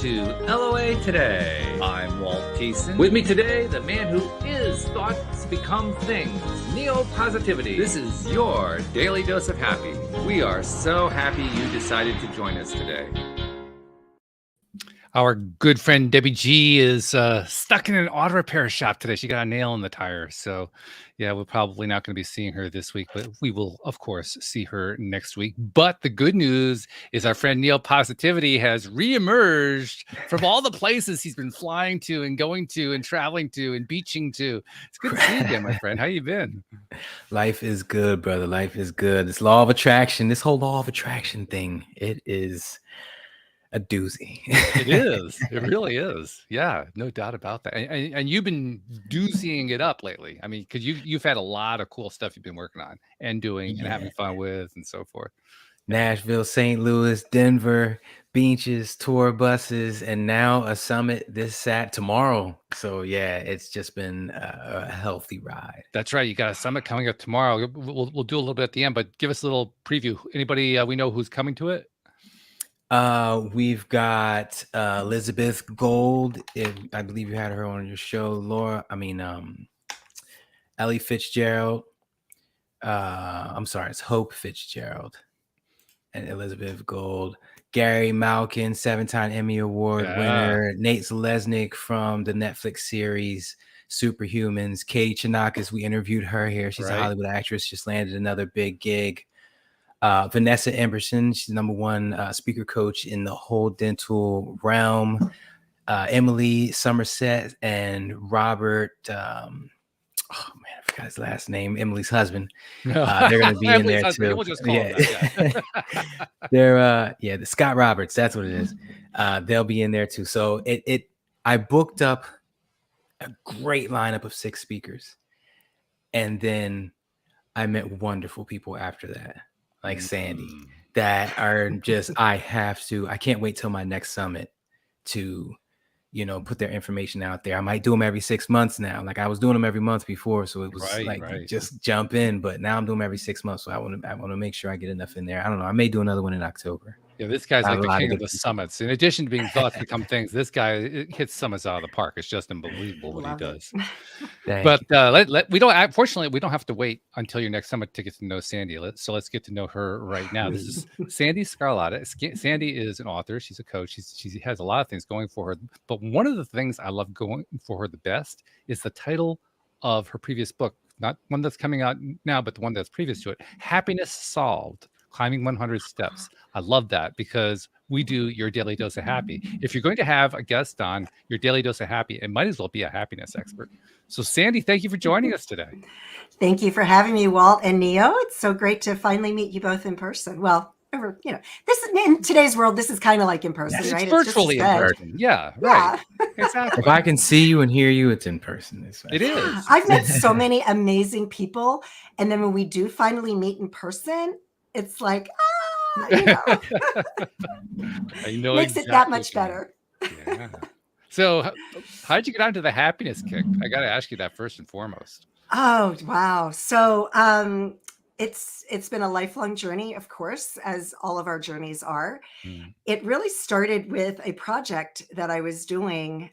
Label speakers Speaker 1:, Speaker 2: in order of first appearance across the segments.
Speaker 1: to LOA Today. I'm Walt Jason. With me today, the man who is thoughts become things, Neo Positivity. This is your daily dose of happy. We are so happy you decided to join us today.
Speaker 2: Our good friend Debbie G is stuck in an auto repair shop today. She got a nail in the tire. So, yeah, we're probably not going to be seeing her this week, but we will, of course, see her next week. But the good news is our friend Neo Positivity has reemerged from all the places he's been flying to and going to and traveling to and beaching to. It's good to see you again, my friend. How you been?
Speaker 3: Life is good, brother. Life is good. This law of attraction, this whole law of attraction thing, it is a doozy.
Speaker 2: It is. It really is. Yeah, no doubt about that. And you've been doozying it up lately. I mean, because you've had a lot of cool stuff you've been working on and doing and having fun with and so forth.
Speaker 3: Nashville, St. Louis, Denver, beaches, tour buses, and now a summit tomorrow. So yeah, it's just been a healthy ride.
Speaker 2: That's right. You got a summit coming up tomorrow. We'll do a little bit at the end, but give us a little preview. Anybody we know who's coming to it?
Speaker 3: We've got Elizabeth Gold. I believe you had her on your show. Ellie Fitzgerald. I'm sorry, it's Hope Fitzgerald and Elizabeth Gold. Gary Malkin, 7-time Emmy Award winner. Nate Zalesnik from the Netflix series Superhumans. Katie Chonacas, we interviewed her here. She's a Hollywood actress, just landed another big gig. Vanessa Emberson, she's #1 speaker coach in the whole dental realm. Emily Somerset and Robert, I forgot his last name, Emily's husband. They're going to be in there too.
Speaker 2: We'll just call him that,
Speaker 3: They're the Scott Roberts, that's what it is. They'll be in there too. So I booked up a great lineup of 6 speakers, and then I met wonderful people after that, like Sandee, that are just, I can't wait till my next summit to, put their information out there. I might do them every 6 months now. Like I was doing them every month before. So it was just jump in, but now I'm doing them every 6 months. So I want to make sure I get enough in there. I don't know. I may do another one in October.
Speaker 2: Yeah, this guy's like the king of the summits. In addition to being thoughts become things, this guy hits summits out of the park. It's just unbelievable what he does. But we don't have to wait until your next summit to get to know Sandee. So let's get to know her right now. This is Sandee Sgarlata. Sandee is an author. She's a coach. She has a lot of things going for her. But one of the things I love going for her the best is the title of her previous book, not one that's coming out now, but the one that's previous to it, Happiness Solved. Climbing 100 Steps. I love that because we do your daily dose of happy. If you're going to have a guest on your daily dose of happy, it might as well be a happiness expert. So Sandee, thank you for joining us today.
Speaker 4: Thank you for having me, Walt and Neo. It's so great to finally meet you both in person. Well, this is in today's world. This is kind of like in person, right?
Speaker 2: It's virtually in person. Yeah, right. Yeah.
Speaker 3: Exactly. If I can see you and hear you, it's in person.
Speaker 2: It is.
Speaker 4: I've met so many amazing people, and then when we do finally meet in person, it's like, makes it that much better.
Speaker 2: Yeah. So how'd you get onto the happiness kick? I got to ask you that first and foremost.
Speaker 4: Oh, wow. So it's been a lifelong journey, of course, as all of our journeys are. It really started with a project that I was doing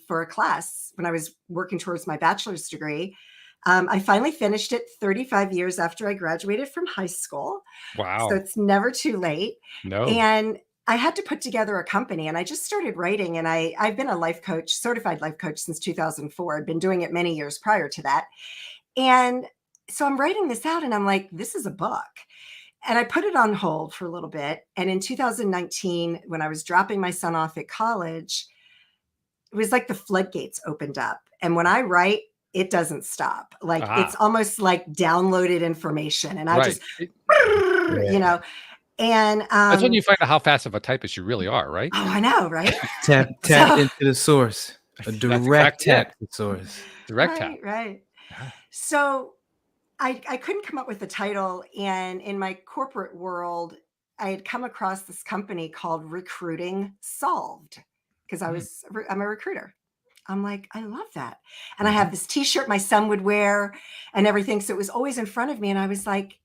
Speaker 4: for a class when I was working towards my bachelor's degree. I finally finished it 35 years after I graduated from high school.
Speaker 2: Wow.
Speaker 4: So it's never too late.
Speaker 2: No.
Speaker 4: And I had to put together a company, and I just started writing. And I've been a life coach, certified life coach since 2004. I'd been doing it many years prior to that. And so I'm writing this out and I'm like, this is a book. And I put it on hold for a little bit. And in 2019, when I was dropping my son off at college, it was like the floodgates opened up. And when I write, it doesn't stop. Like it's almost like downloaded information. And I just, and
Speaker 2: that's when you find out how fast of a typist you really are, right?
Speaker 4: Oh, I know, right?
Speaker 3: Tap into the source. A direct tap to the source.
Speaker 2: Direct tap.
Speaker 4: Right. So I couldn't come up with a title. And in my corporate world, I had come across this company called Recruiting Solved because I'm a recruiter. I'm like, I love that. And I have this t-shirt my son would wear and everything. So it was always in front of me. And I was like,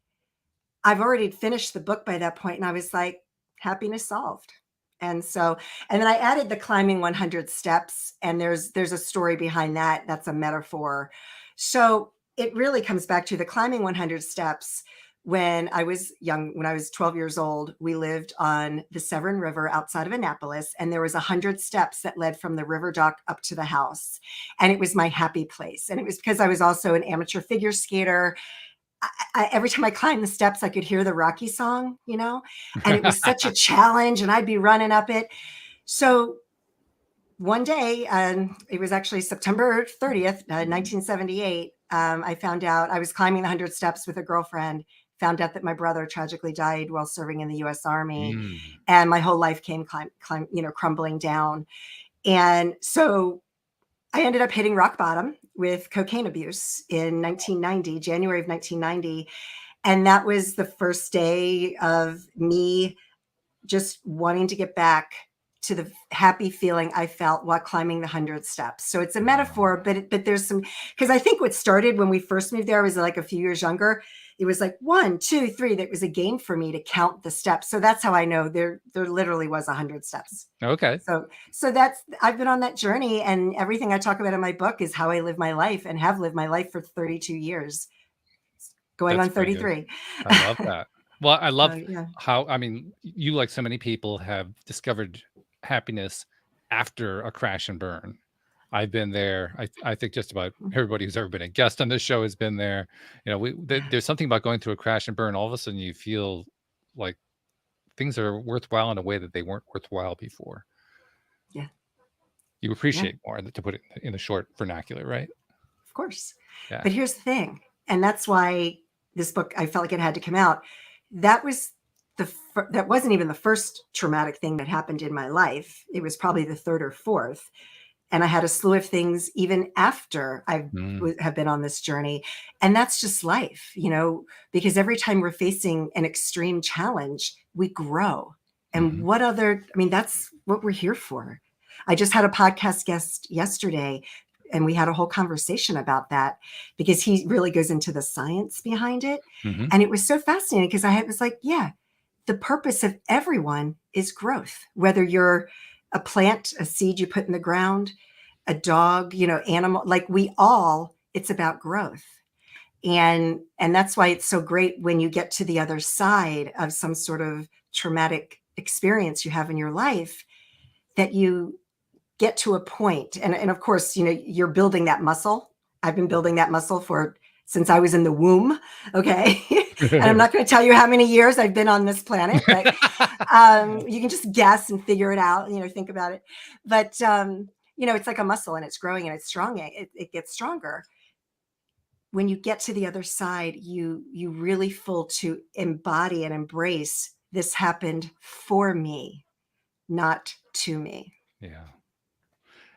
Speaker 4: I've already finished the book by that point. And I was like, happiness solved. And then I added the climbing 100 steps, and there's a story behind that. That's a metaphor. So it really comes back to the climbing 100 steps. When I was young, when I was 12 years old, we lived on the Severn River outside of Annapolis, and there was 100 steps that led from the river dock up to the house. And it was my happy place. And it was because I was also an amateur figure skater. Every time I climbed the steps, I could hear the Rocky song, and it was such a challenge, and I'd be running up it. So one day, it was actually September 30th, 1978, I found out I was climbing the 100 steps with a girlfriend, found out that my brother tragically died while serving in the U.S. Army, and my whole life came crumbling down. And so I ended up hitting rock bottom with cocaine abuse in 1990, January of 1990. And that was the first day of me just wanting to get back to the happy feeling I felt while climbing the 100 steps. So it's a metaphor, but there's some, because I think what started when we first moved there, I was like a few years younger. It was like 1, 2, 3. That was a game for me to count the steps. So that's how I know there literally was 100 steps.
Speaker 2: Okay.
Speaker 4: So I've been on that journey, and everything I talk about in my book is how I live my life and have lived my life for 32 years, going on 33.
Speaker 2: I love that. Well, I love how, you, like so many people, have discovered happiness after a crash and burn. I've been there. I think just about everybody who's ever been a guest on this show has been there. There's something about going through a crash and burn. All of a sudden you feel like things are worthwhile in a way that they weren't worthwhile before.
Speaker 4: Yeah.
Speaker 2: You appreciate more, to put it in the short vernacular, right?
Speaker 4: Of course.
Speaker 2: Yeah.
Speaker 4: But here's the thing. And that's why this book, I felt like it had to come out. That wasn't even the first traumatic thing that happened in my life. It was probably the third or fourth. And I had a slew of things even after I have been on this journey. And that's just life, because every time we're facing an extreme challenge, we grow. And that's what we're here for. I just had a podcast guest yesterday, and we had a whole conversation about that, because he really goes into the science behind it. And it was so fascinating, because I was like, the purpose of everyone is growth, whether you're a plant, a seed you put in the ground, a dog, animal, like it's about growth. And that's why it's so great when you get to the other side of some sort of traumatic experience you have in your life, that you get to a point. And of course, you're building that muscle. I've been building that muscle since I was in the womb. Okay. And I'm not going to tell you how many years I've been on this planet, but you can just guess and figure it out, think about it. But, it's like a muscle, and it's growing and it's strong. It gets stronger. When you get to the other side, you really to embody and embrace, this happened for me, not to me.
Speaker 2: Yeah.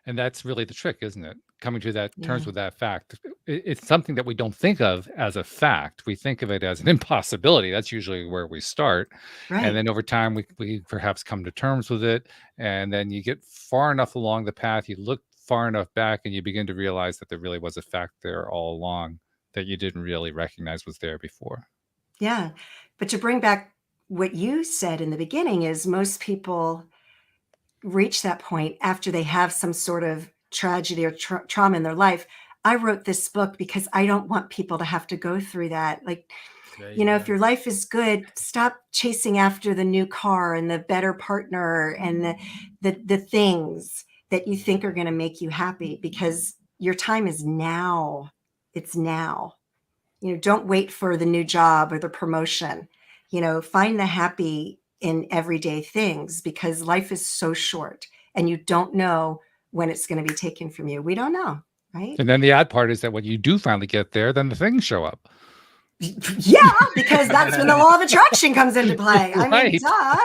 Speaker 2: And that's really the trick, isn't it? Coming to that terms with that fact. It's something that we don't think of as a fact. We think of it as an impossibility. That's usually where we start. Right. And then over time, we perhaps come to terms with it. And then you get far enough along the path, you look far enough back, and you begin to realize that there really was a fact there all along that you didn't really recognize was there before.
Speaker 4: Yeah. But to bring back what you said in the beginning, is most people reach that point after they have some sort of tragedy or trauma in their life. I wrote this book because I don't want people to have to go through that. Like, if your life is good, stop chasing after the new car and the better partner and the things that you think are going to make you happy, because your time is now. It's now. Don't wait for the new job or the promotion. Find the happy in everyday things, because life is so short and you don't know when it's going to be taken from you. We don't know, right?
Speaker 2: And then the odd part is that when you do finally get there, then the things show up.
Speaker 4: Yeah, because that's when the law of attraction comes into play. I mean, duh.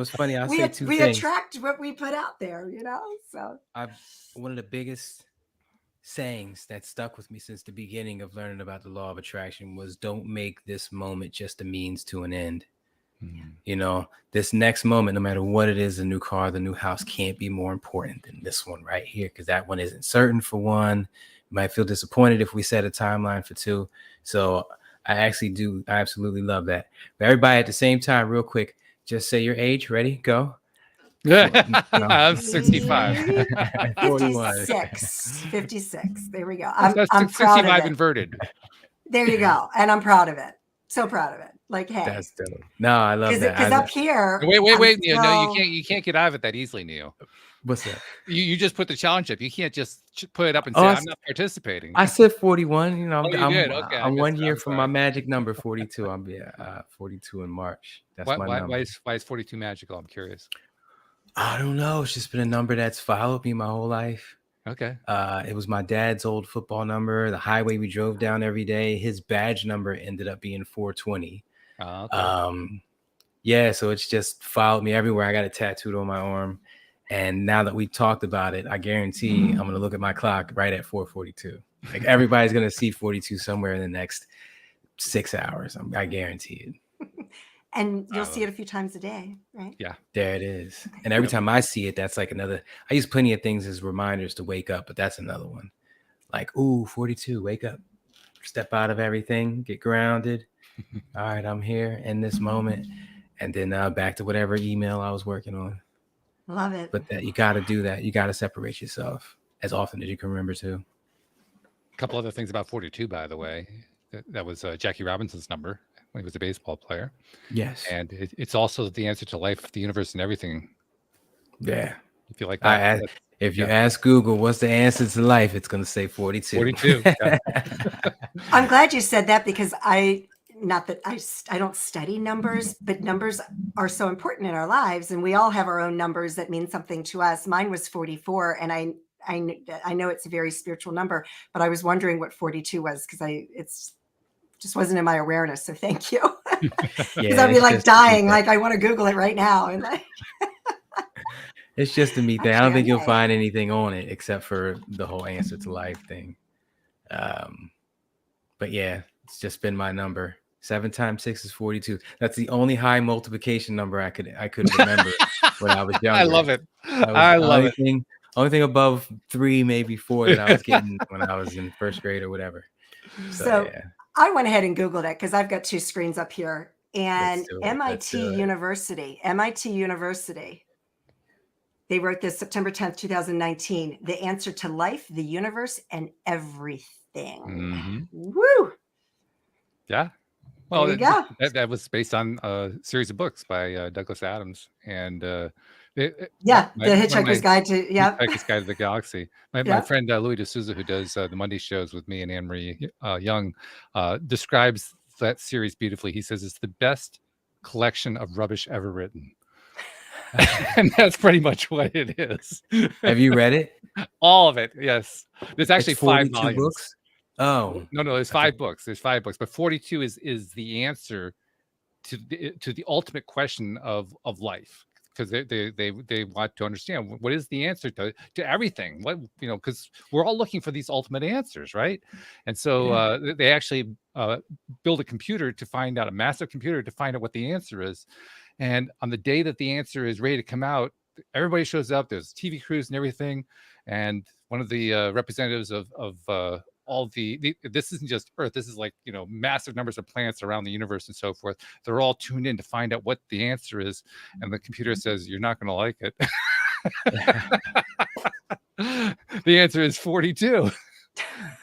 Speaker 3: It's funny. I'll say two things.
Speaker 4: We attract what we put out there, so.
Speaker 3: One of the biggest sayings that stuck with me since the beginning of learning about the law of attraction was, don't make this moment just a means to an end. This next moment, no matter what it is, the new car, the new house, can't be more important than this one right here, because that one isn't certain, for one. You might feel disappointed if we set a timeline for two. So I absolutely love that. But everybody, at the same time, real quick, Just say your age. Ready? Go.
Speaker 2: I'm 65.
Speaker 3: 41.
Speaker 4: 56. There we go.
Speaker 2: That's
Speaker 4: I'm proud of
Speaker 2: 65
Speaker 4: it.
Speaker 2: inverted.
Speaker 4: There you go. And I'm proud of it. So proud of it. Like, hey.
Speaker 3: That's dope. No, I love that.
Speaker 4: Because up here.
Speaker 2: Wait, Neo. No, you can't get out of it that easily, Neo.
Speaker 3: What's that?
Speaker 2: You just put the challenge up. You can't just put it up and say I'm not participating.
Speaker 3: I said 41. You know,
Speaker 2: you did. Okay,
Speaker 3: I'm 1 year from my magic number 42. I'll be 42 in March. That's my number.
Speaker 2: Why is 42 magical? I'm curious.
Speaker 3: I don't know. It's just been a number that's followed me my whole life.
Speaker 2: Okay.
Speaker 3: It was my dad's old football number. The highway we drove down every day. His badge number ended up being 420. Okay. Yeah, so it's just followed me everywhere. I got it tattooed on my arm. And now that we talked about it, I guarantee I'm going to look at my clock right at 4:42. Like everybody's going to see 42 somewhere in the next 6 hours. I guarantee it.
Speaker 4: And you'll see it a few times a day, right?
Speaker 2: Yeah.
Speaker 3: There it is. And every time I see it, that's like another. I use plenty of things as reminders to wake up, but that's another one. Like, ooh, 42, wake up. Step out of everything, get grounded. All right, I'm here in this moment. And then back to whatever email I was working on.
Speaker 4: Love it.
Speaker 3: But that you got to do that. You got to separate yourself as often as you can remember to.
Speaker 2: A couple other things about 42, by the way. That was Jackie Robinson's number when he was a baseball player.
Speaker 3: Yes.
Speaker 2: And it's also the answer to life, the universe, and everything.
Speaker 3: Yeah.
Speaker 2: You feel like that?
Speaker 3: If you ask Google what's the answer to life, it's going to say 42.
Speaker 2: 42. Yeah.
Speaker 4: I'm glad you said that because not that I don't study numbers, but numbers are so important in our lives, and we all have our own numbers that mean something to us. Mine was 44, and I know it's a very spiritual number, but I was wondering what 42 was because it's just wasn't in my awareness. So thank you. Because I'd be like dying, like I want to Google it right now. And
Speaker 3: it's just a me thing. I don't think you'll find anything on it except for the whole answer to life thing. But yeah, it's just been my number. 7 times 6 is 42. That's the only high multiplication number I could remember when I was younger.
Speaker 2: I love it. I love it.
Speaker 3: Only thing above 3, maybe 4 that I was getting when I was in first grade or whatever. So yeah.
Speaker 4: I went ahead and Googled it because I've got 2 screens up here. And MIT University, they wrote this September 10th, 2019. The answer to life, the universe, and everything.
Speaker 2: Mm-hmm.
Speaker 4: Woo!
Speaker 2: Yeah. Well,
Speaker 4: there you go.
Speaker 2: That was based on a series of books by Douglas Adams and
Speaker 4: The Hitchhiker's Guide to
Speaker 2: Hitchhiker's Guide to the Galaxy. My friend Louis D'Souza, who does the Monday shows with me and Anne Marie Young, describes that series beautifully. He says it's the best collection of rubbish ever written. And that's pretty much what it is.
Speaker 3: Have you read it?
Speaker 2: All of it, yes. There's actually 5 volumes.
Speaker 3: Books? Oh
Speaker 2: no, there's 5 books. There's 5 books, but 42 is the answer to the ultimate question of life, because they want to understand what is the answer to everything. What, because we're all looking for these ultimate answers, right? And so they actually build a computer to find out, a massive computer to find out what the answer is. And on the day that the answer is ready to come out, everybody shows up. There's TV crews and everything. And one of the representatives of all the this isn't just Earth. This is like, massive numbers of planets around the universe and so forth. They're all tuned in to find out what the answer is. And the computer says, you're not going to like it. The answer is 42.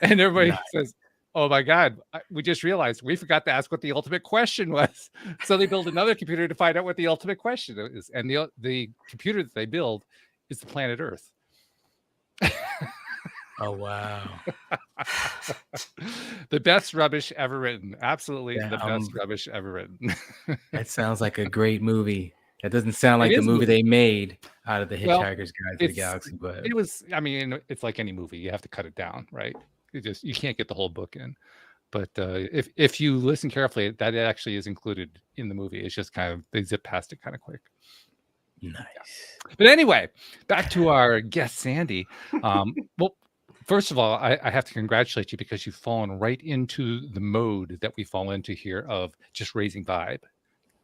Speaker 2: And everybody says, oh my God, we just realized we forgot to ask what the ultimate question was. So they build another computer to find out what the ultimate question is. And the computer that they build is the planet Earth.
Speaker 3: Oh, wow.
Speaker 2: The best rubbish ever written. Absolutely the best rubbish ever written.
Speaker 3: That sounds like a great movie. That doesn't sound like the movie they made out of the Hitchhiker's Guide to the Galaxy. But
Speaker 2: it was, it's like any movie. You have to cut it down, right? You can't get the whole book in. But if you listen carefully, that actually is included in the movie. It's just kind of, they zip past it kind of quick.
Speaker 3: Nice.
Speaker 2: But anyway, back to our guest, Sandee. Well, first of all, I have to congratulate you because you've fallen right into the mode that we fall into here of just raising vibe,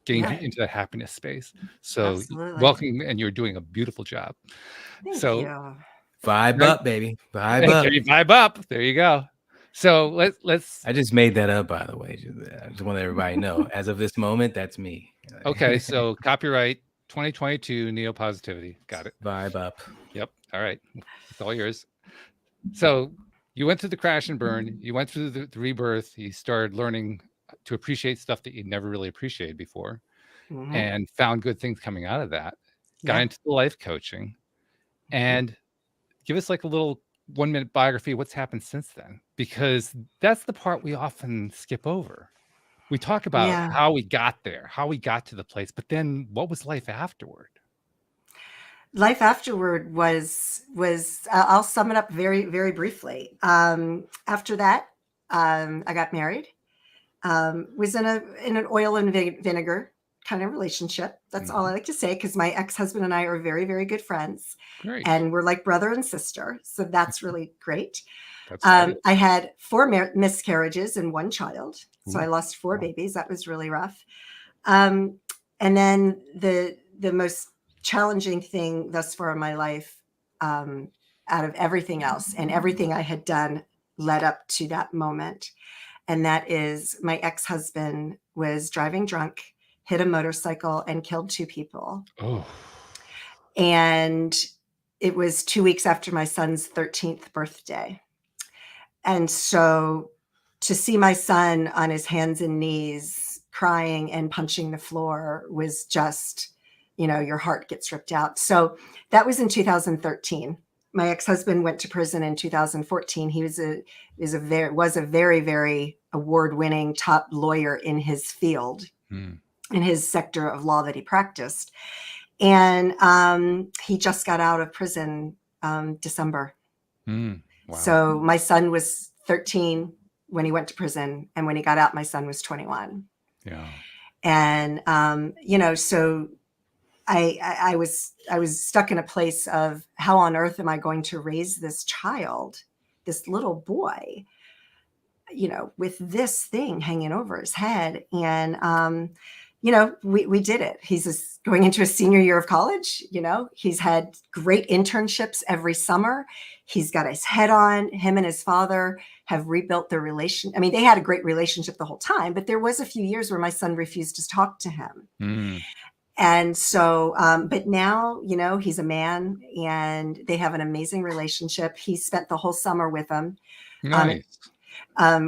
Speaker 2: getting into that happiness space. So welcome, and you're doing a beautiful job.
Speaker 4: Thank you.
Speaker 3: Vibe up, baby. Vibe up.
Speaker 2: Vibe up. There you go. So let's.
Speaker 3: I just made that up, by the way. I just want everybody to know. As of this moment, that's me.
Speaker 2: Okay, so copyright 2022 Neo Positivity. Got it.
Speaker 3: Vibe up.
Speaker 2: Yep. All right. It's all yours. So you went through the crash and burn. You went through the rebirth. You started learning to appreciate stuff that you never really appreciated before, and found good things coming out of that. Got into the life coaching, and give us like a little 1-minute biography of what's happened since then, because that's the part we often skip over. We talk about how we got there, how we got to the place, but then what was life afterward?
Speaker 4: Life afterward was I'll sum it up very, very briefly. After that, I got married, was in an oil and vinegar kind of relationship. That's all I like to say, because my ex-husband and I are very, very good friends.
Speaker 2: Great.
Speaker 4: And we're like brother and sister. So that's really great. I had 4 miscarriages and 1 child. So I lost 4 babies. That was really rough. And then the most challenging thing thus far in my life, out of everything else and everything I had done led up to that moment. And that is, my ex-husband was driving drunk, hit a motorcycle, and killed 2 people.
Speaker 2: Oh.
Speaker 4: And it was 2 weeks after my son's 13th birthday. And so to see my son on his hands and knees crying and punching the floor was just, your heart gets ripped out. So that was in 2013. My ex-husband went to prison in 2014. He was a very, very award-winning top lawyer in his field, in his sector of law that he practiced. And he just got out of prison December. Wow. So my son was 13 when he went to prison, and when he got out, my son was 21.
Speaker 2: Yeah.
Speaker 4: And so I was stuck in a place of, how on earth am I going to raise this child, this little boy, with this thing hanging over his head? And we did it. He's going into a senior year of college. He's had great internships every summer. He's got his head on. Him and his father have rebuilt their relation. I mean, they had a great relationship the whole time, but there was a few years where my son refused to talk to him. And so, but now, he's a man and they have an amazing relationship. He spent the whole summer with him,
Speaker 2: Nice.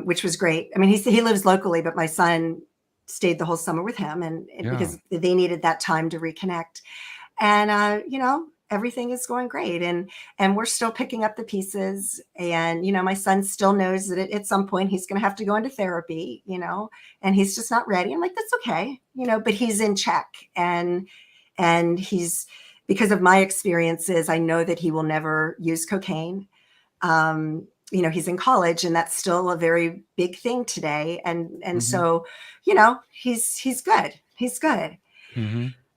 Speaker 4: Which was great. I mean, he lives locally, but my son stayed the whole summer with him, and because they needed that time to reconnect. And everything is going great, and we're still picking up the pieces. And my son still knows that at some point he's going to have to go into therapy, and he's just not ready. I'm like, that's okay, but he's in check, and he's, because of my experiences, I know that he will never use cocaine. He's in college, and that's still a very big thing today. And so, he's good. He's good.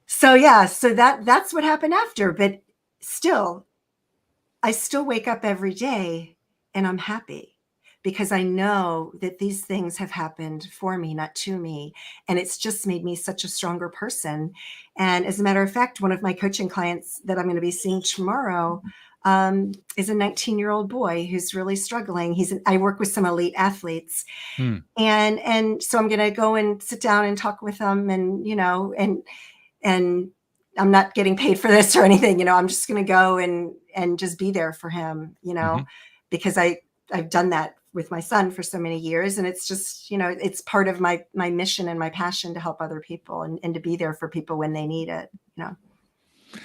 Speaker 4: So, so that's what happened after. But still, I still wake up every day and I'm happy, because I know that these things have happened for me, not to me. And it's just made me such a stronger person. And as a matter of fact, one of my coaching clients that I'm going to be seeing tomorrow is a 19-year-old boy who's really struggling. I work with some elite athletes, and so I'm going to go and sit down and talk with them, and and I'm not getting paid for this or anything. I'm just going to go and just be there for him, because I've done that with my son for so many years, and it's just, it's part of my mission and my passion to help other people and to be there for people when they need it.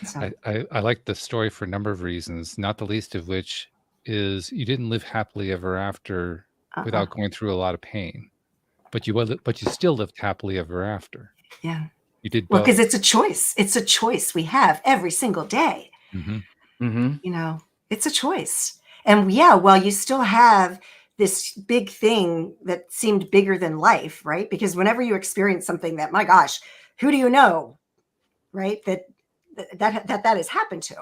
Speaker 4: So.
Speaker 2: I like the story for a number of reasons, not the least of which is you didn't live happily ever after without going through a lot of pain, but you still lived happily ever after.
Speaker 4: Yeah,
Speaker 2: you did.
Speaker 4: Well, because it's a choice. It's a choice we have every single day. It's a choice, and while you still have this big thing that seemed bigger than life, right? Because whenever you experience something that, my gosh, who do you know, right? That has happened to.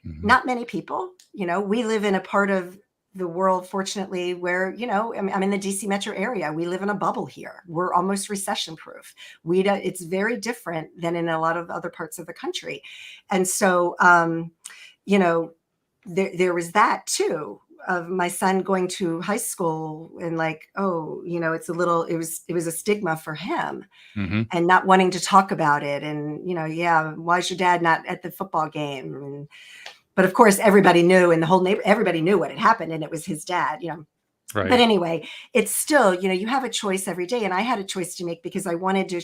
Speaker 4: Not many people. We live in a part of the world, fortunately, where, I'm in the DC metro area. We live in a bubble here. We're almost recession proof. It's very different than in a lot of other parts of the country. And so, there was that too. of my son going to high school and like, oh, you know, it was a stigma for him and not wanting to talk about it. And, you know, yeah, why is your dad not at the football game? But of course, everybody knew, and the whole everybody knew what had happened, and it was his dad, you know.
Speaker 2: Right.
Speaker 4: But anyway, it's still, you know, you have a choice every day. And I had a choice to make because I wanted to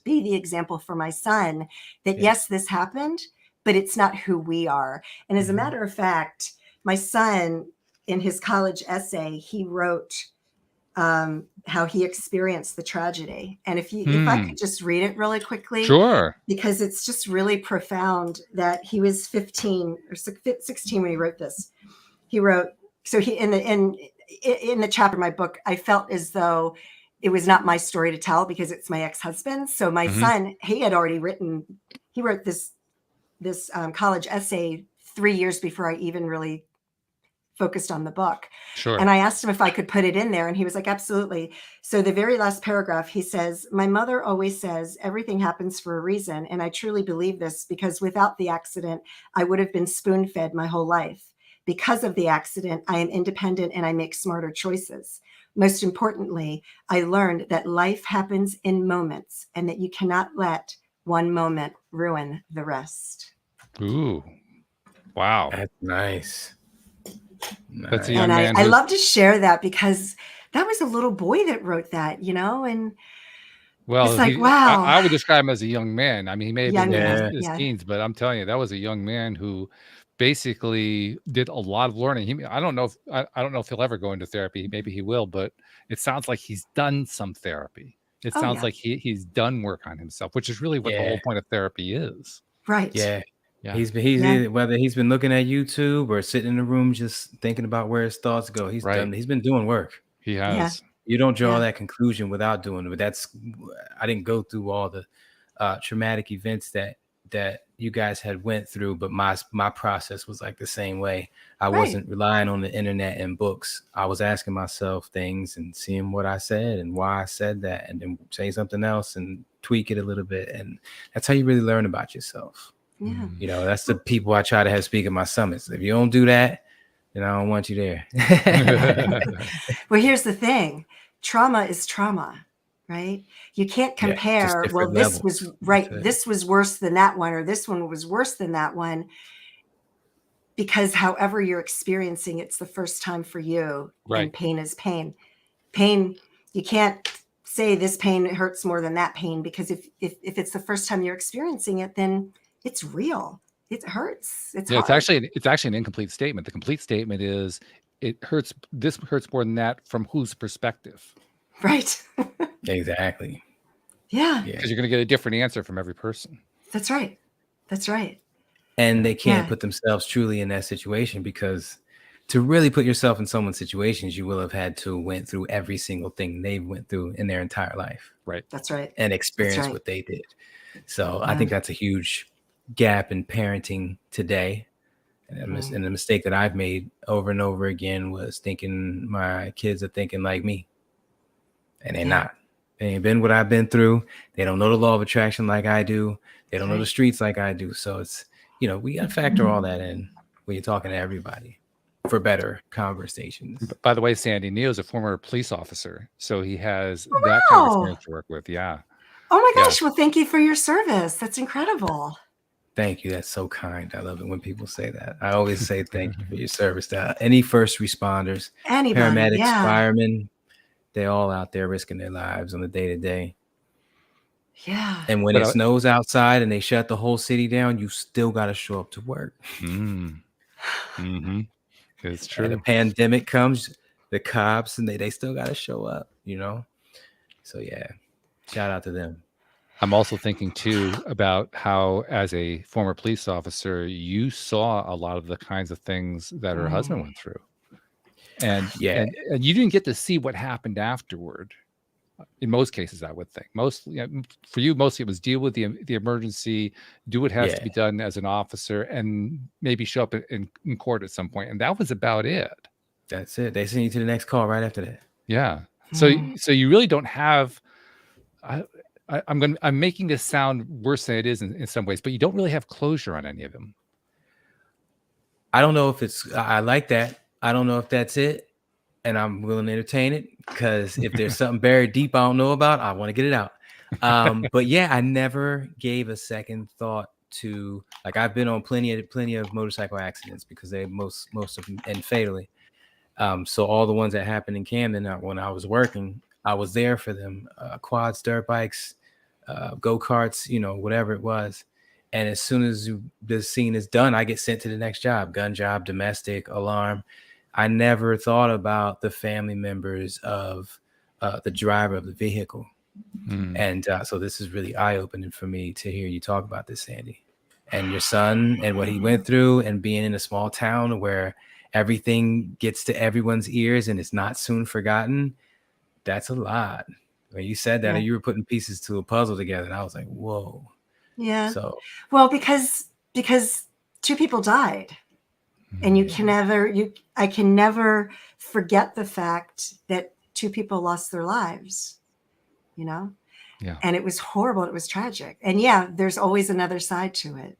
Speaker 4: be the example for my son that, yes, this happened, but it's not who we are. And as a matter of fact, my son, in his college essay, he wrote how he experienced the tragedy. And if I could just read it really quickly.
Speaker 2: Sure.
Speaker 4: Because it's just really profound that he was 15 or 16 when he wrote this. He wrote, so he, in the chapter of my book, I felt as though it was not my story to tell because it's my ex-husband. So my son, he wrote this college essay 3 years before I even really focused on the book.
Speaker 2: Sure.
Speaker 4: And I asked him if I could put it in there. And he was like, absolutely. So the very last paragraph, he says, my mother always says everything happens for a reason. And I truly believe this because without the accident, I would have been spoon-fed my whole life. Because of the accident, I am independent and I make smarter choices. Most importantly, I learned that life happens in moments and that you cannot let one moment ruin the rest.
Speaker 2: Ooh, wow.
Speaker 3: That's nice.
Speaker 2: That's a young man.
Speaker 4: I love to share that because that was a little boy that wrote that, you know, and
Speaker 2: well,
Speaker 4: it's like, wow.
Speaker 2: I would describe him as a young man. I mean, he may have been in his
Speaker 4: yeah.
Speaker 2: teens, but I'm telling you, that was a young man who basically did a lot of learning. I don't know if he'll ever go into therapy. Maybe he will, but it sounds like he's done some therapy. It sounds like he's done work on himself, which is really what the whole point of therapy is.
Speaker 4: Right.
Speaker 3: Yeah.
Speaker 2: Yeah.
Speaker 3: Whether he's been looking at YouTube or sitting in the room just thinking about where his thoughts go. He's been doing work.
Speaker 2: He has.
Speaker 3: Yeah. You don't draw that conclusion without doing it. But I didn't go through all the traumatic events that you guys had went through, but my process was like the same way. I wasn't relying on the internet and books. I was asking myself things and seeing what I said and why I said that, and then say something else and tweak it a little bit. And that's how you really learn about yourself.
Speaker 4: Yeah.
Speaker 3: You know, that's the people I try to have speak at my summits. If you don't do that, then I don't want you there.
Speaker 4: Well, here's the thing. Trauma is trauma, right? You can't compare, well, this was this was worse than that one, or this one was worse than that one, because however you're experiencing, it's the first time for you.
Speaker 2: Right.
Speaker 4: And pain is pain. Pain, you can't say this pain hurts more than that pain, because if it's the first time you're experiencing it, then it's real. It hurts. It's hard.
Speaker 2: It's actually an incomplete statement. The complete statement is this hurts more than that from whose perspective.
Speaker 4: Right.
Speaker 3: Exactly.
Speaker 4: Yeah.
Speaker 2: Because you're going to get a different answer from every person.
Speaker 4: That's right. That's right.
Speaker 3: And they can't put themselves truly in that situation, because to really put yourself in someone's situations, you will have had to went through every single thing they went through in their entire life.
Speaker 2: Right.
Speaker 4: That's right.
Speaker 3: And experience what they did. So I think that's a huge gap in parenting today. And the mistake that I've made over and over again was thinking my kids are thinking like me. And they're not. They ain't been what I've been through. They don't know the law of attraction like I do. They don't know the streets like I do. So it's, you know, we got to factor all that in when you're talking to everybody for better conversations.
Speaker 2: By the way, Sandee, Neo is a former police officer, so he has that kind of experience to work with. Yeah.
Speaker 4: Oh my gosh. Well, thank you for your service. That's incredible.
Speaker 3: Thank you. That's so kind. I love it when people say that. I always say thank you for your service to any first responders, paramedics, firemen. They're all out there risking their lives on the day-to-day.
Speaker 4: Yeah.
Speaker 3: And when it snows outside and they shut the whole city down, you still got to show up to work.
Speaker 2: It's true.
Speaker 3: And a pandemic comes, the cops, and they still got to show up, you know? So, yeah, shout out to them.
Speaker 2: I'm also thinking, too, about how, as a former police officer, you saw a lot of the kinds of things that her husband went through. And you didn't get to see what happened afterward. In most cases, I would think. For you, mostly it was deal with the emergency, do what has to be done as an officer, and maybe show up in court at some point. And that was about it.
Speaker 3: That's it. They send you to the next call right after that.
Speaker 2: Yeah. So you really don't have. I'm making this sound worse than it is in some ways, but you don't really have closure on any of them.
Speaker 3: I don't know if I like that. I don't know if that's it, and I'm willing to entertain it, because if there's something buried deep I don't know about, I want to get it out. But yeah, I never gave a second thought to, like, I've been on plenty of motorcycle accidents, because they most of them end fatally. So all the ones that happened in Camden, when I was working, I was there for them. Quads, dirt bikes, go-karts, whatever it was. And as soon as the scene is done, I get sent to the next job: gun job, domestic, alarm. I never thought about the family members of the driver of the vehicle. And so this is really eye-opening for me to hear you talk about this, Sandee, and your son and what he went through, and being in a small town where everything gets to everyone's ears and it's not soon forgotten. That's a lot. When you said that, you were putting pieces to a puzzle together, and I was like, whoa.
Speaker 4: Yeah.
Speaker 3: So,
Speaker 4: well, because 2 people died, and I can never forget the fact that 2 people lost their lives, Yeah. And it was horrible. It was tragic. And there's always another side to it.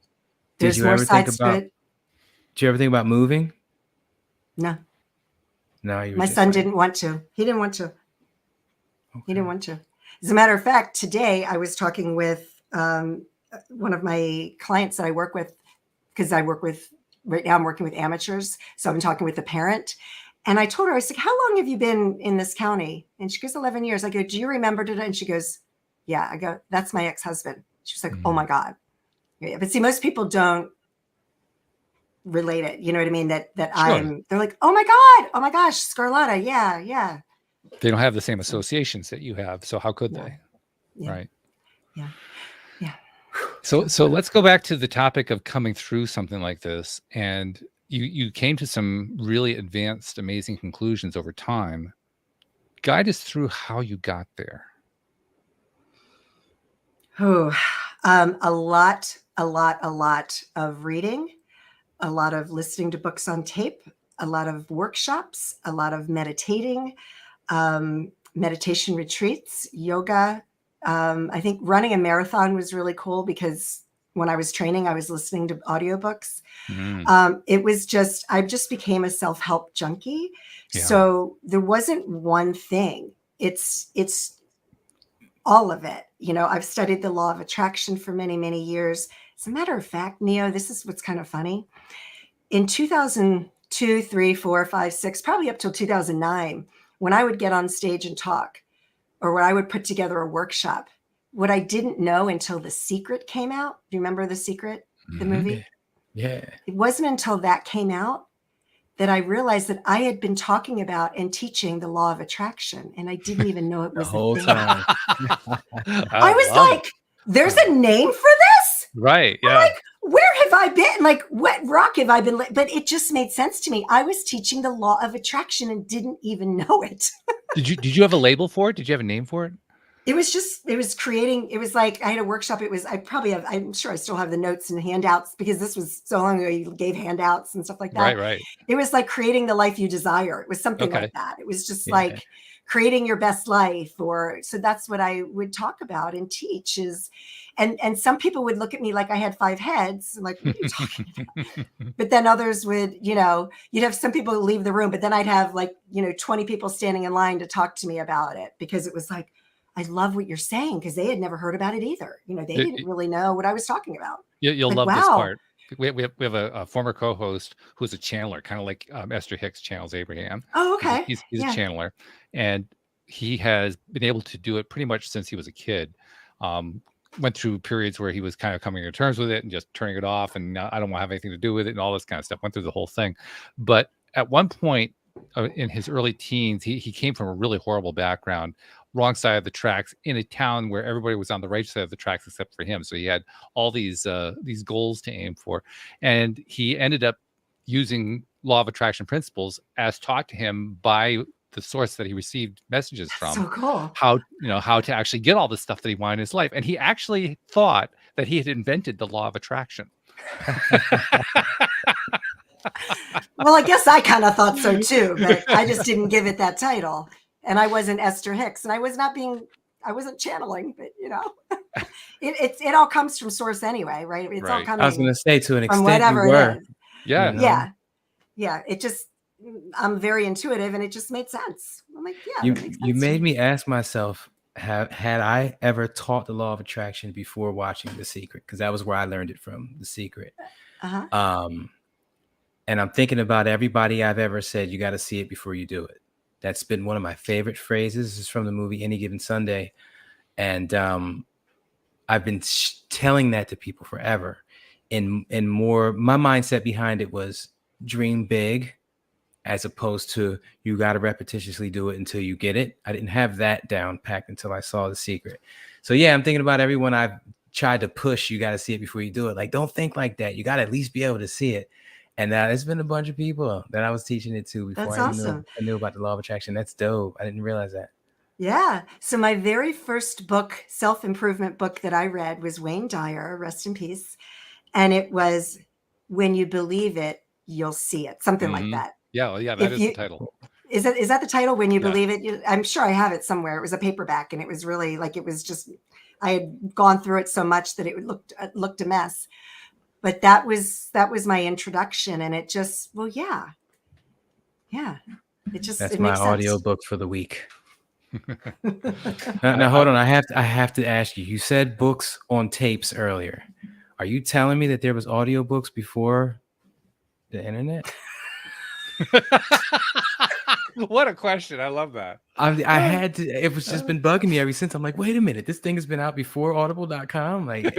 Speaker 4: There's more sides to it.
Speaker 3: Did you ever think about moving?
Speaker 4: No.
Speaker 3: No,
Speaker 4: my son didn't want to. He didn't want to. Okay. He didn't want to. As a matter of fact, today I was talking with one of my clients that I work with, because right now I'm working with amateurs. So I'm talking with the parent. And I told her, I was like, how long have you been in this county? And she goes, 11 years. I go, do you remember today? And she goes, yeah. I go, that's my ex-husband. She was like, oh my God. Yeah, but see, most people don't relate it. You know what I mean? That sure. They're like, oh my gosh, Sgarlata. Yeah.
Speaker 2: They don't have the same associations that you have. So how could they?
Speaker 4: Yeah.
Speaker 2: Right.
Speaker 4: Yeah.
Speaker 2: So let's go back to the topic of coming through something like this. And you came to some really advanced, amazing conclusions over time. Guide us through how you got there.
Speaker 4: A lot of reading, a lot of listening to books on tape, a lot of workshops, a lot of meditating, meditation retreats, yoga. I think running a marathon was really cool, because when I was training, I was listening to audiobooks. It was I just became a self-help junkie. Yeah. So there wasn't one thing. It's all of it. I've studied the law of attraction for many, many years. As a matter of fact, Neo, this is what's kind of funny. In 2002, 3, 4, 5, 6, probably up till 2009, when I would get on stage and talk, or when I would put together a workshop, what I didn't know until The Secret came out. Do you remember The Secret, the movie?
Speaker 3: Yeah.
Speaker 4: It wasn't until that came out that I realized that I had been talking about and teaching the law of attraction, and I didn't even know it was
Speaker 3: the whole
Speaker 4: a thing.
Speaker 3: time.
Speaker 4: I was like, there's a name for this?
Speaker 2: Right. Yeah.
Speaker 4: I'm like, where have I been? Like, what rock have I been? But it just made sense to me. I was teaching the law of attraction and didn't even know it.
Speaker 2: Did you have a label for it? Did you have a name for it?
Speaker 4: It was creating, it was like, I had a workshop. I'm sure I still have the notes and handouts, because this was so long ago, you gave handouts and stuff like that.
Speaker 2: Right.
Speaker 4: It was like creating the life you desire. It was something like that. It was just like creating your best life. So that's what I would talk about and teach and some people would look at me like I had 5 heads. I'm like, what are you talking about? But then others would, you'd have some people leave the room, but then I'd have 20 people standing in line to talk to me about it, because it was like, I love what you're saying, because they had never heard about it either. They didn't really know what I was talking about.
Speaker 2: You'll love this part. We have a former co-host who's a channeler, kind of like Esther Hicks channels Abraham.
Speaker 4: Oh, okay.
Speaker 2: He's a channeler, and he has been able to do it pretty much since he was a kid. Went through periods where he was kind of coming to terms with it and just turning it off, and I don't want to have anything to do with it, and all this kind of stuff. Went through the whole thing, but at one point in his early teens, he came from a really horrible background, wrong side of the tracks, in a town where everybody was on the right side of the tracks except for him. So he had all these goals to aim for, and he ended up using law of attraction principles as taught to him by the source that he received messages from.
Speaker 4: So cool.
Speaker 2: How to actually get all the stuff that he wanted in his life. And he actually thought that he had invented the law of attraction.
Speaker 4: Well, I guess I kind of thought so too, but I just didn't give it that title. And I wasn't Esther Hicks, and I wasn't channeling, but it all comes from source anyway, right? It's all coming.
Speaker 3: I was going to say, to an extent,
Speaker 4: whatever
Speaker 3: you were.
Speaker 4: it is. Yeah. It just, I'm very intuitive, and it just made sense. I'm like, yeah, that makes sense
Speaker 3: You
Speaker 4: to
Speaker 3: made me ask myself, had I ever taught the law of attraction before watching The Secret? Because that was where I learned it from, The Secret.
Speaker 4: Uh-huh.
Speaker 3: And I'm thinking about everybody I've ever said, you got to see it before you do it. That's been one of my favorite phrases. It's from the movie Any Given Sunday. And I've been telling that to people forever. And more, my mindset behind it was dream big, as opposed to you got to repetitiously do it until you get it. I didn't have that down packed until I saw The Secret. So yeah, I'm thinking about everyone I've tried to push. You got to see it before you do it. Like, don't think like that. You got to at least be able to see it. And there's been a bunch of people that I was teaching it to before
Speaker 4: That's
Speaker 3: I
Speaker 4: awesome.
Speaker 3: knew about the law of attraction. That's dope. I didn't realize that.
Speaker 4: Yeah. So my very first book, self-improvement book that I read was Wayne Dyer, rest in peace. And it was When You Believe It, You'll See It. Something like that.
Speaker 2: Yeah, well, yeah, that is the title.
Speaker 4: Is that the title? When You Believe It? I'm sure I have it somewhere. It was a paperback, and it was really like, it was just, I had gone through it so much that it looked a mess. But that was my introduction, and it just, well, yeah.
Speaker 3: That's my audio book for the week. Now hold on. I have to ask you. You said books on tapes earlier. Are you telling me that there was audiobooks before the internet?
Speaker 2: What a question. I love that.
Speaker 3: I had to, it was just been bugging me ever since. I'm like, wait a minute, this thing has been out before audible.com. Like,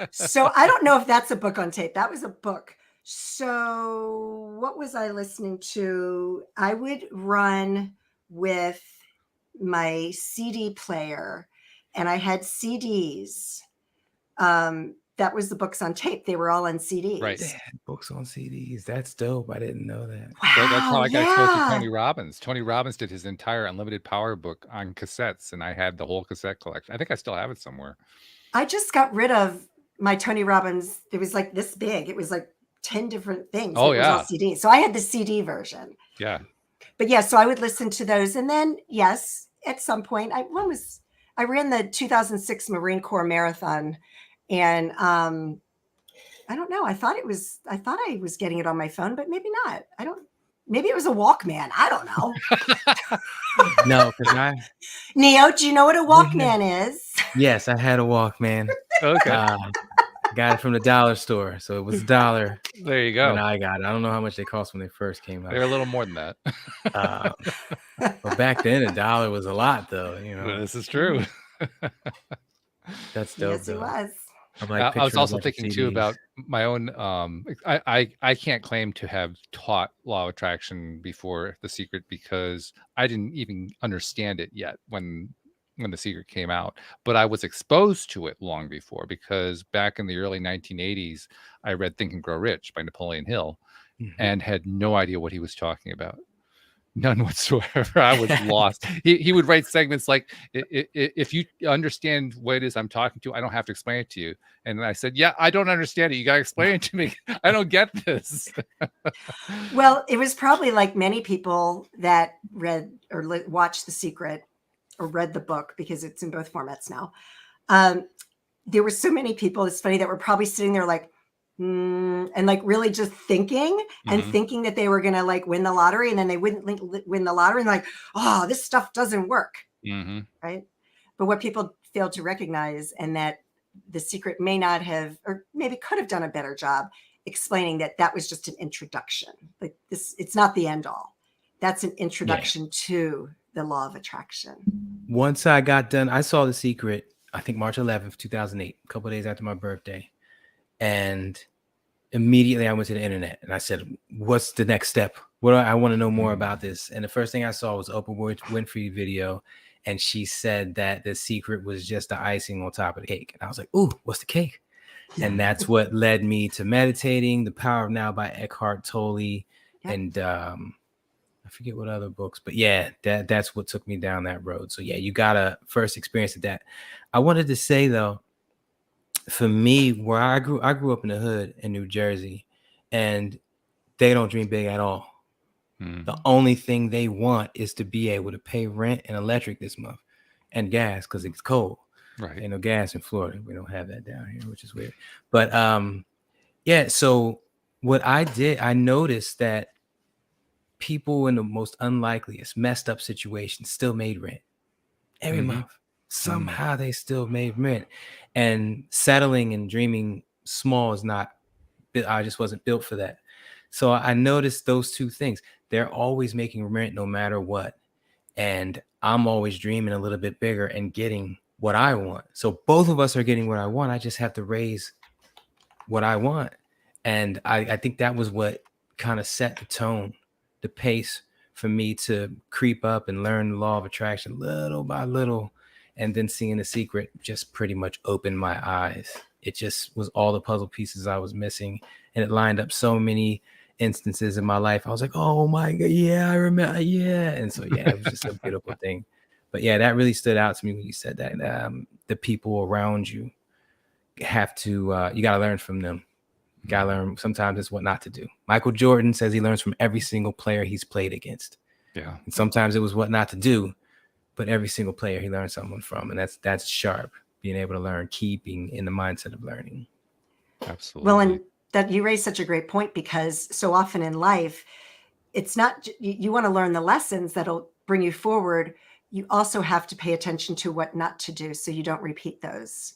Speaker 4: so I don't know if that's a book on tape. That was a book. So what was I listening to? I would run with my CD player, and I had CDs. That was the books on tape. They were all on CDs.
Speaker 2: Right.
Speaker 3: They had books on CDs. That's dope. I didn't know that.
Speaker 4: Wow,
Speaker 2: so that's how I got exposed to Tony Robbins. Tony Robbins did his entire Unlimited Power book on cassettes, and I had the whole cassette collection. I think I still have it somewhere.
Speaker 4: I just got rid of my Tony Robbins. It was like this big. It was like 10 different things.
Speaker 2: Oh,
Speaker 4: it was all CD. So I had the CD version.
Speaker 2: Yeah.
Speaker 4: But yeah, so I would listen to those. And then, yes, at some point, I ran the 2006 Marine Corps Marathon. And I don't know. I thought I was getting it on my phone, but maybe not. Maybe it was a Walkman. I don't know.
Speaker 3: No, because
Speaker 4: Neo, do you know what a Walkman is?
Speaker 3: Yes, I had a Walkman.
Speaker 2: Okay.
Speaker 3: Got it from the dollar store. So it was $1.
Speaker 2: There you go.
Speaker 3: When I got it. I don't know how much they cost when they first came out.
Speaker 2: They're a little more than that.
Speaker 3: But back then, $1 was a lot, though. You know,
Speaker 2: this is true.
Speaker 3: That's dope.
Speaker 4: Yes, it was.
Speaker 2: I was also thinking too about my own. I can't claim to have taught law of attraction before The Secret because I didn't even understand it yet when The Secret came out. But I was exposed to it long before because back in the early 1980s, I read Think and Grow Rich by Napoleon Hill, and had no idea what he was talking about. None whatsoever. I was lost. He would write segments like, if you understand what it is I'm talking to, I don't have to explain it to you. And I said, yeah, I don't understand it. You got to explain it to me. I don't get this.
Speaker 4: Well, it was probably like many people that read or watched The Secret or read the book, because it's in both formats now. There were so many people, it's funny, that were probably sitting there like, and like really just thinking and thinking that they were going to like win the lottery, and then they wouldn't win the lottery, and like, oh, this stuff doesn't work. Right. But what people failed to recognize, and that The Secret may not have, or maybe could have done a better job explaining, that was just an introduction. Like this, it's not the end all. That's an introduction to the law of attraction.
Speaker 3: Once I got done, I saw The Secret, I think March 11th, 2008, a couple of days after my birthday. And immediately I went to the internet and I said, what's the next step? What do I want to know more about this? And the first thing I saw was Oprah Winfrey video. And she said that The Secret was just the icing on top of the cake. And I was like, ooh, what's the cake? And that's what led me to meditating, The Power of Now by Eckhart Tolle. And I forget what other books, but yeah, that's what took me down that road. So yeah, you gotta first experience that. I wanted to say though, for me, where I grew up in the hood in New Jersey, and they don't dream big at all. The only thing they want is to be able to pay rent and electric this month and gas, because it's cold.
Speaker 2: Right.
Speaker 3: Ain't no gas in Florida. We don't have that down here, which is weird. But yeah, so what I did, I noticed that people in the most unlikeliest, messed up situations still made rent every month. Somehow they still made rent. And settling and dreaming small is not, I just wasn't built for that. So I noticed those two things. They're always making rent no matter what. And I'm always dreaming a little bit bigger and getting what I want. So both of us are getting what I want. I just have to raise what I want. And I think that was what kind of set the tone, the pace for me to creep up and learn the law of attraction little by little. And then seeing The Secret just pretty much opened my eyes. It just was all the puzzle pieces I was missing. And it lined up so many instances in my life. I was like, oh my God, yeah, I remember. Yeah. And so, yeah, it was just a beautiful thing. But yeah, that really stood out to me when you said that. The people around you have to, you got to learn from them. You got to learn sometimes it's what not to do. Michael Jordan says he learns from every single player he's played against.
Speaker 2: Yeah.
Speaker 3: And sometimes it was what not to do, but every single player he learned something from. And that's sharp, being able to learn, keeping in the mindset of learning.
Speaker 2: Absolutely.
Speaker 4: Well, and that you raised such a great point, because so often in life, it's not, you want to learn the lessons that'll bring you forward. You also have to pay attention to what not to do so you don't repeat those,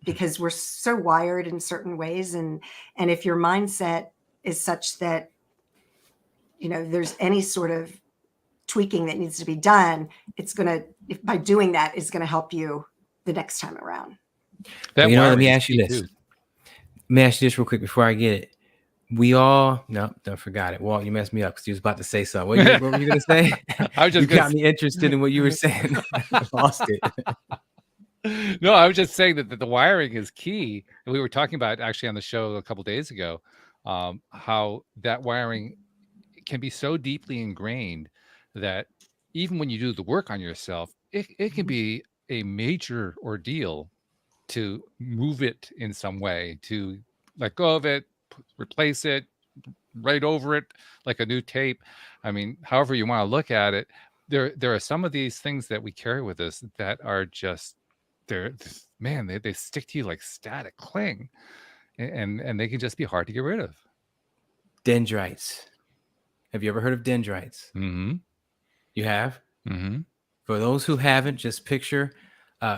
Speaker 4: because we're so wired in certain ways. And if your mindset is such that, you know, there's any sort of tweaking that needs to be done, it's going to, by doing that, is going to help you the next time around.
Speaker 3: Well, you know, let me ask you this. Let me ask you this real quick before I get it. We all, no, don't forgot it. Walt, you messed me up because you was about to say something. What were you going to say?
Speaker 2: I was just
Speaker 3: you got me interested in what you were saying. I lost it.
Speaker 2: No, I was just saying that the wiring is key. And we were talking about actually on the show a couple of days ago, how that wiring can be so deeply ingrained that even when you do the work on yourself, it can be a major ordeal to move it in some way, to let go of it, replace it, write over it like a new tape. I mean, however you want to look at it, there are some of these things that we carry with us that are just, they stick to you like static cling, and they can just be hard to get rid of.
Speaker 3: Dendrites. Have you ever heard of dendrites?
Speaker 2: Mm-hmm.
Speaker 3: You have?
Speaker 2: Mm-hmm.
Speaker 3: For those who haven't, just picture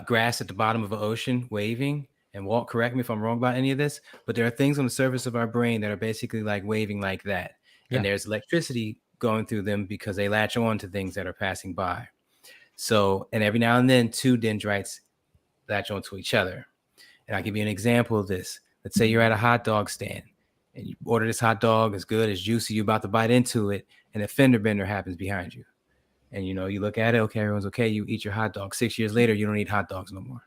Speaker 3: grass at the bottom of an ocean waving. And Walt, correct me if I'm wrong about any of this, but there are things on the surface of our brain that are basically like waving like that. Yeah. And there's electricity going through them because they latch on to things that are passing by. So, and every now and then, two dendrites latch onto each other. And I'll give you an example of this. Let's say you're at a hot dog stand and you order this hot dog, it's good, it's juicy, you're about to bite into it, and a fender bender happens behind you. And, you know, you look at it, okay, everyone's okay, you eat your hot dog. 6 years later, you don't eat hot dogs no more.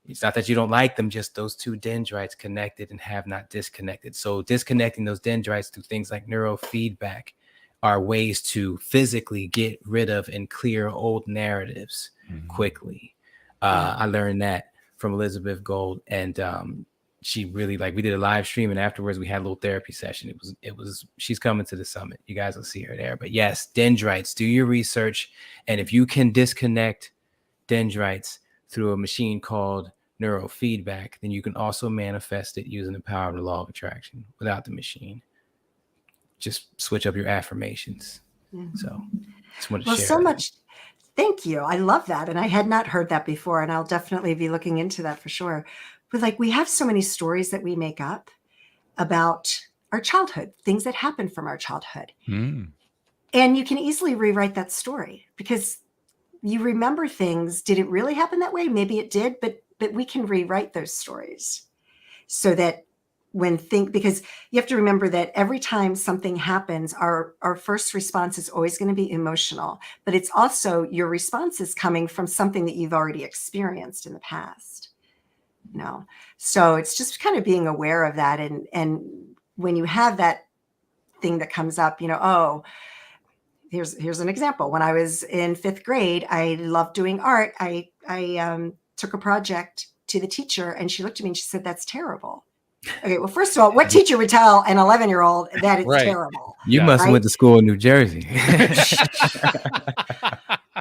Speaker 3: It's not that you don't like them, just those two dendrites connected and have not disconnected. So disconnecting those dendrites through things like neurofeedback are ways to physically get rid of and clear old narratives quickly. I learned that from Elizabeth Gold, and she really, like, we did a live stream, and afterwards we had a little therapy session. It was she's coming to the summit. You guys will see her there. But yes, dendrites, do your research. And if you can disconnect dendrites through a machine called neurofeedback, then you can also manifest it using the power of the law of attraction without the machine. Just switch up your affirmations. So just wanted to share
Speaker 4: so
Speaker 3: that.
Speaker 4: much. Thank you. I love that. And I had not heard that before, and I'll definitely be looking into that for sure. But like, we have so many stories that we make up about our childhood, things that happened from our childhood. And you can easily rewrite that story because you remember things. Did it really happen that way? Maybe it did, but we can rewrite those stories so that because you have to remember that every time something happens, our first response is always going to be emotional, but it's also your response is coming from something that you've already experienced in the past. You know, so it's just kind of being aware of that. And when you have that thing that comes up, you know, oh, here's an example. When I was in 5th grade, I loved doing art. I took a project to the teacher, and she looked at me and she said, "That's terrible." Okay, well, first of all, what teacher would tell an 11-year-old that it's terrible?
Speaker 3: You must have went to school in New Jersey.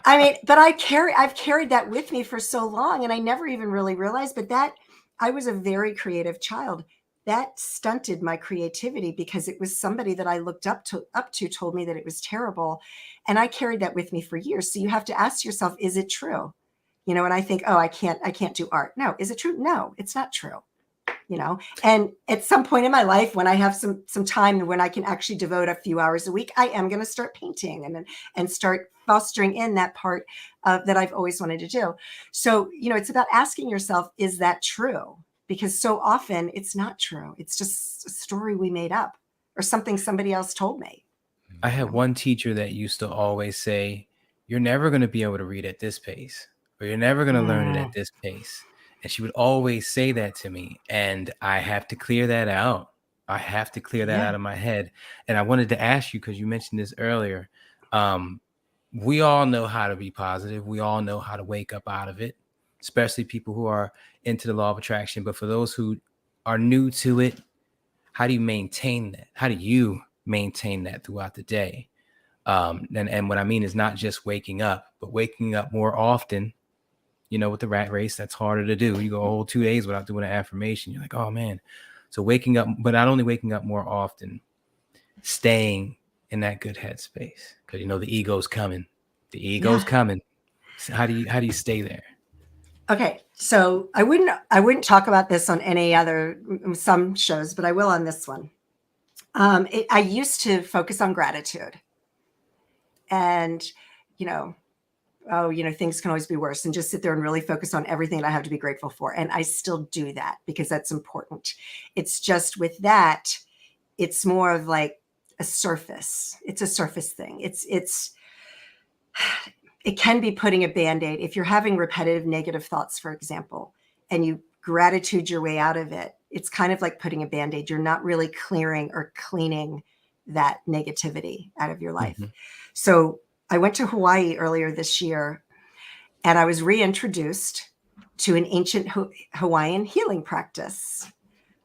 Speaker 4: I mean, but I've carried that with me for so long, and I never even really realized. But that I was a very creative child. that stunted my creativity because it was somebody that I looked up to told me that it was terrible. And I carried that with me for years. So you have to ask yourself, is it true? You know, and I think, oh, I can't do art. No. Is it true? No, it's not true. You know, and at some point in my life, when I have some time when I can actually devote a few hours a week, I am going to start painting and start fostering in that part that I've always wanted to do. So, you know, it's about asking yourself, is that true? Because so often it's not true. It's just a story we made up or something somebody else told me.
Speaker 3: I had one teacher that used to always say, you're never going to be able to read at this pace, or you're never going to learn it at this pace. And she would always say that to me. And I have to clear that out. I have to clear that out of my head. And I wanted to ask you, because you mentioned this earlier. We all know how to be positive. We all know how to wake up out of it, especially people who are into the law of attraction. But for those who are new to it, how do you maintain that? How do you maintain that throughout the day? And what I mean is not just waking up, but waking up more often. You know, with the rat race, that's harder to do. You go a whole 2 days without doing an affirmation. You're like, oh man. So waking up, but not only waking up more often, staying in that good headspace, because you know the ego's coming. The ego's coming. So how do you stay there?
Speaker 4: Okay, so I wouldn't talk about this on any other some shows, but I will on this one. I used to focus on gratitude, and you know, oh, you know, things can always be worse, and just sit there and really focus on everything that I have to be grateful for. And I still do that because that's important. It's just with that, it's more of like a surface. It's a surface thing. It can be putting a Band-Aid. If you're having repetitive negative thoughts, for example, and you gratitude your way out of it, it's kind of like putting a Band-Aid. You're not really clearing or cleaning that negativity out of your life. Mm-hmm. So I went to Hawaii earlier this year, and I was reintroduced to an ancient Hawaiian healing practice.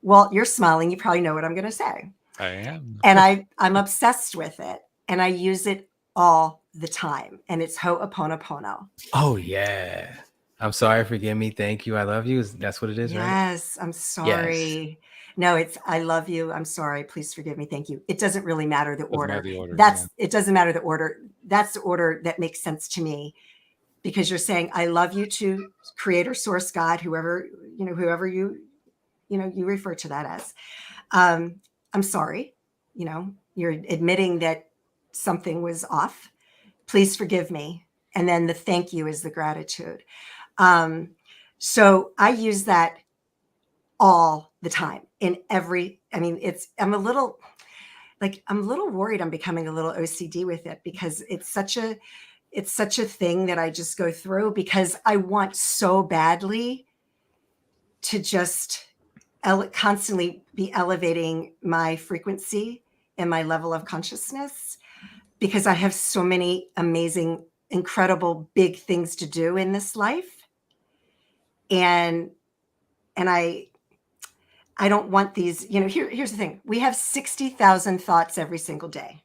Speaker 4: Walt, you're smiling. You probably know what I'm going to say.
Speaker 2: I am.
Speaker 4: And I'm obsessed with it, and I use it all the time. And it's Ho'oponopono.
Speaker 3: Oh, yeah. I'm sorry. Forgive me. Thank you. I love you. That's what it is,
Speaker 4: yes,
Speaker 3: right?
Speaker 4: Yes. I'm sorry. Yes. No, it's I love you. I'm sorry. Please forgive me. Thank you. It doesn't really matter the order. It doesn't matter the order. That's the order that makes sense to me, because you're saying I love you to Creator, Source, God, whoever you refer to that as. I'm sorry. You know, you're admitting that something was off. Please forgive me. And then the thank you is the gratitude. So I use that all the time I'm a little worried I'm becoming a little OCD with it, because it's such a thing that I just go through, because I want so badly to just constantly be elevating my frequency and my level of consciousness, because I have so many amazing, incredible, big things to do in this life. And I don't want these, here's the thing. We have 60,000 thoughts every single day.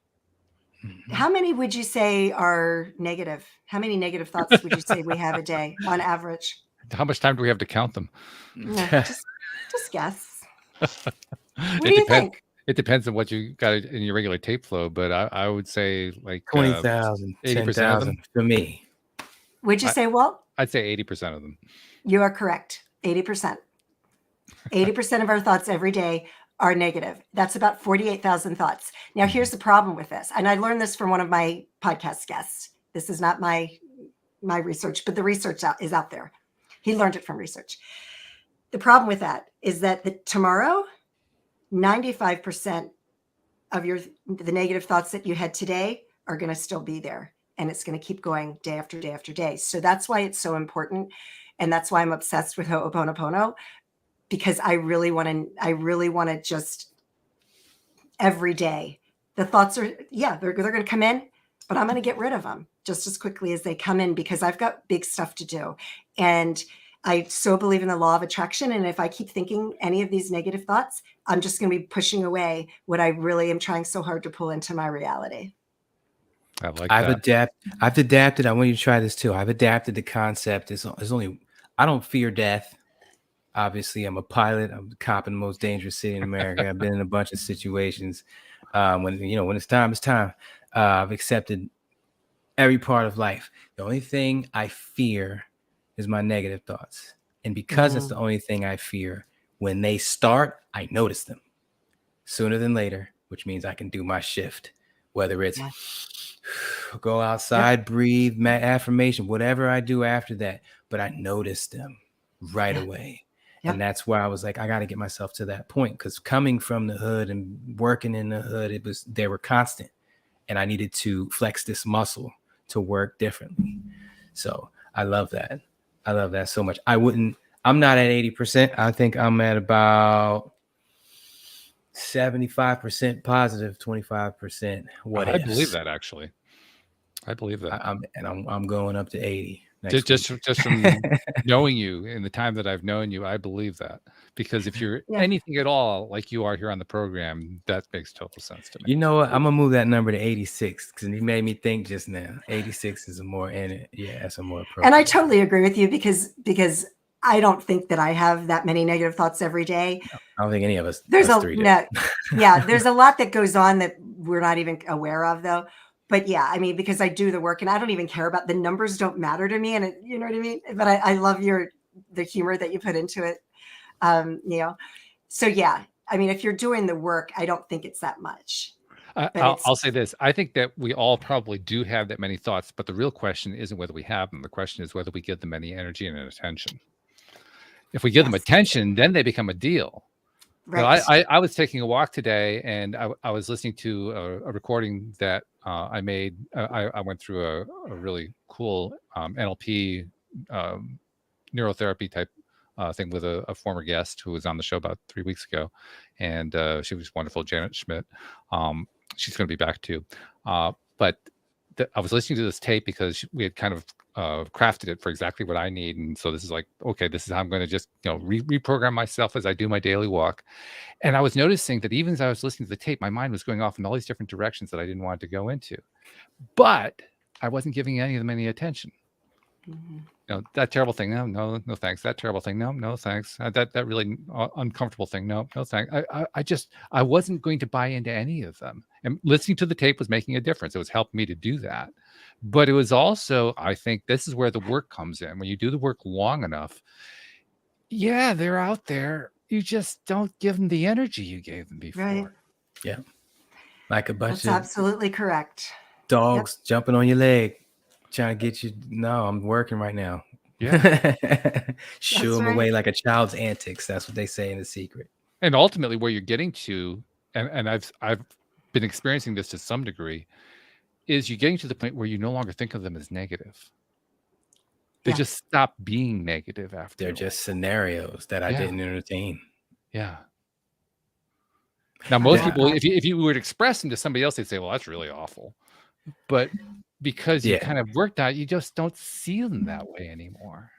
Speaker 4: Mm-hmm. How many would you say are negative? How many negative thoughts would you say we have a day on average?
Speaker 2: How much time do we have to count them?
Speaker 4: Just guess. What do you think?
Speaker 2: It depends on what you got in your regular tape flow, but I would say like
Speaker 3: 20,000, 10,000 for me.
Speaker 4: Would you say, Walt?
Speaker 2: I'd say 80% of them.
Speaker 4: You are correct. 80%. 80% of our thoughts every day are negative. That's about 48,000 thoughts. Now, here's the problem with this. And I learned this from one of my podcast guests. This is not my research, but the research is out there. He learned it from research. The problem with that is that tomorrow, 95% of the negative thoughts that you had today are going to still be there. And it's going to keep going day after day after day. So that's why it's so important. And that's why I'm obsessed with Ho'oponopono, because I really want to just every day. The thoughts are, they're going to come in, but I'm going to get rid of them just as quickly as they come in, because I've got big stuff to do. And I so believe in the law of attraction. And if I keep thinking any of these negative thoughts, I'm just going to be pushing away what I really am trying so hard to pull into my reality.
Speaker 2: I like
Speaker 3: I've adapted. I want you to try this too. I've adapted the concept. I don't fear death. Obviously, I'm a pilot. I'm a cop in the most dangerous city in America. I've been in a bunch of situations. When it's time, it's time. I've accepted every part of life. The only thing I fear is my negative thoughts. And because it's the only thing I fear, when they start, I notice them sooner than later, which means I can do my shift, whether it's go outside, breathe, affirmation, whatever I do after that. But I notice them right away. And that's why I was like, I got to get myself to that point, because coming from the hood and working in the hood, they were constant. And I needed to flex this muscle to work differently. So I love that. I love that so much. I'm not at 80%. I think I'm at about 75% positive, 25% what ifs.
Speaker 2: I believe that, actually. I believe that.
Speaker 3: I'm going up to 80.
Speaker 2: Just from knowing you in the time that I've known you, I believe that, because if you're anything at all like you are here on the program, that makes total sense to me.
Speaker 3: You know what? I'm gonna move that number to 86 because you made me think just now. 86 is a more that's a more appropriate.
Speaker 4: And I totally agree with you because I don't think that I have that many negative thoughts every day.
Speaker 3: I don't think any of us.
Speaker 4: There's there's a lot that goes on that we're not even aware of, though. But yeah, I mean, because I do the work and I don't even care about the numbers, don't matter to me. And you know what I mean? But I love the humor that you put into it, Neo. So yeah, I mean, if you're doing the work, I don't think it's that much.
Speaker 2: I'll say this. I think that we all probably do have that many thoughts, but the real question isn't whether we have them. The question is whether we give them any energy and attention. If we give them attention, then they become a deal. Right. I was taking a walk today, and I was listening to a recording that I made. I went through a really cool NLP neurotherapy type thing with a former guest who was on the show about 3 weeks ago, and she was wonderful, Janet Schmidt. She's going to be back too. But I was listening to this tape because we had kind of crafted it for exactly what I need. And so this is like, okay, this is how I'm going to just, reprogram myself as I do my daily walk. And I was noticing that even as I was listening to the tape, my mind was going off in all these different directions that I didn't want to go into. But I wasn't giving any of them any attention. Mm-hmm. That terrible thing. No, thanks. That terrible thing. No, thanks. That really uncomfortable thing. No, thanks. I wasn't going to buy into any of them. And listening to the tape was making a difference. It was helping me to do that. But it was also, I think this is where the work comes in. When you do the work long enough, they're out there. You just don't give them the energy you gave them before. Right.
Speaker 3: Yeah. Like a bunch
Speaker 4: That's absolutely correct.
Speaker 3: Dogs jumping on your leg, trying to get you. No, I'm working right now. Yeah. Shoo them away like a child's antics. That's what they say in The Secret.
Speaker 2: And ultimately where you're getting to, and I've been experiencing this to some degree, is you're getting to the point where you no longer think of them as negative. They just stop being negative after.
Speaker 3: They're just scenarios that I didn't entertain.
Speaker 2: Yeah. Now, most people, if you were to express them to somebody else, they'd say, well, that's really awful. But because you kind of worked out, you just don't see them that way anymore.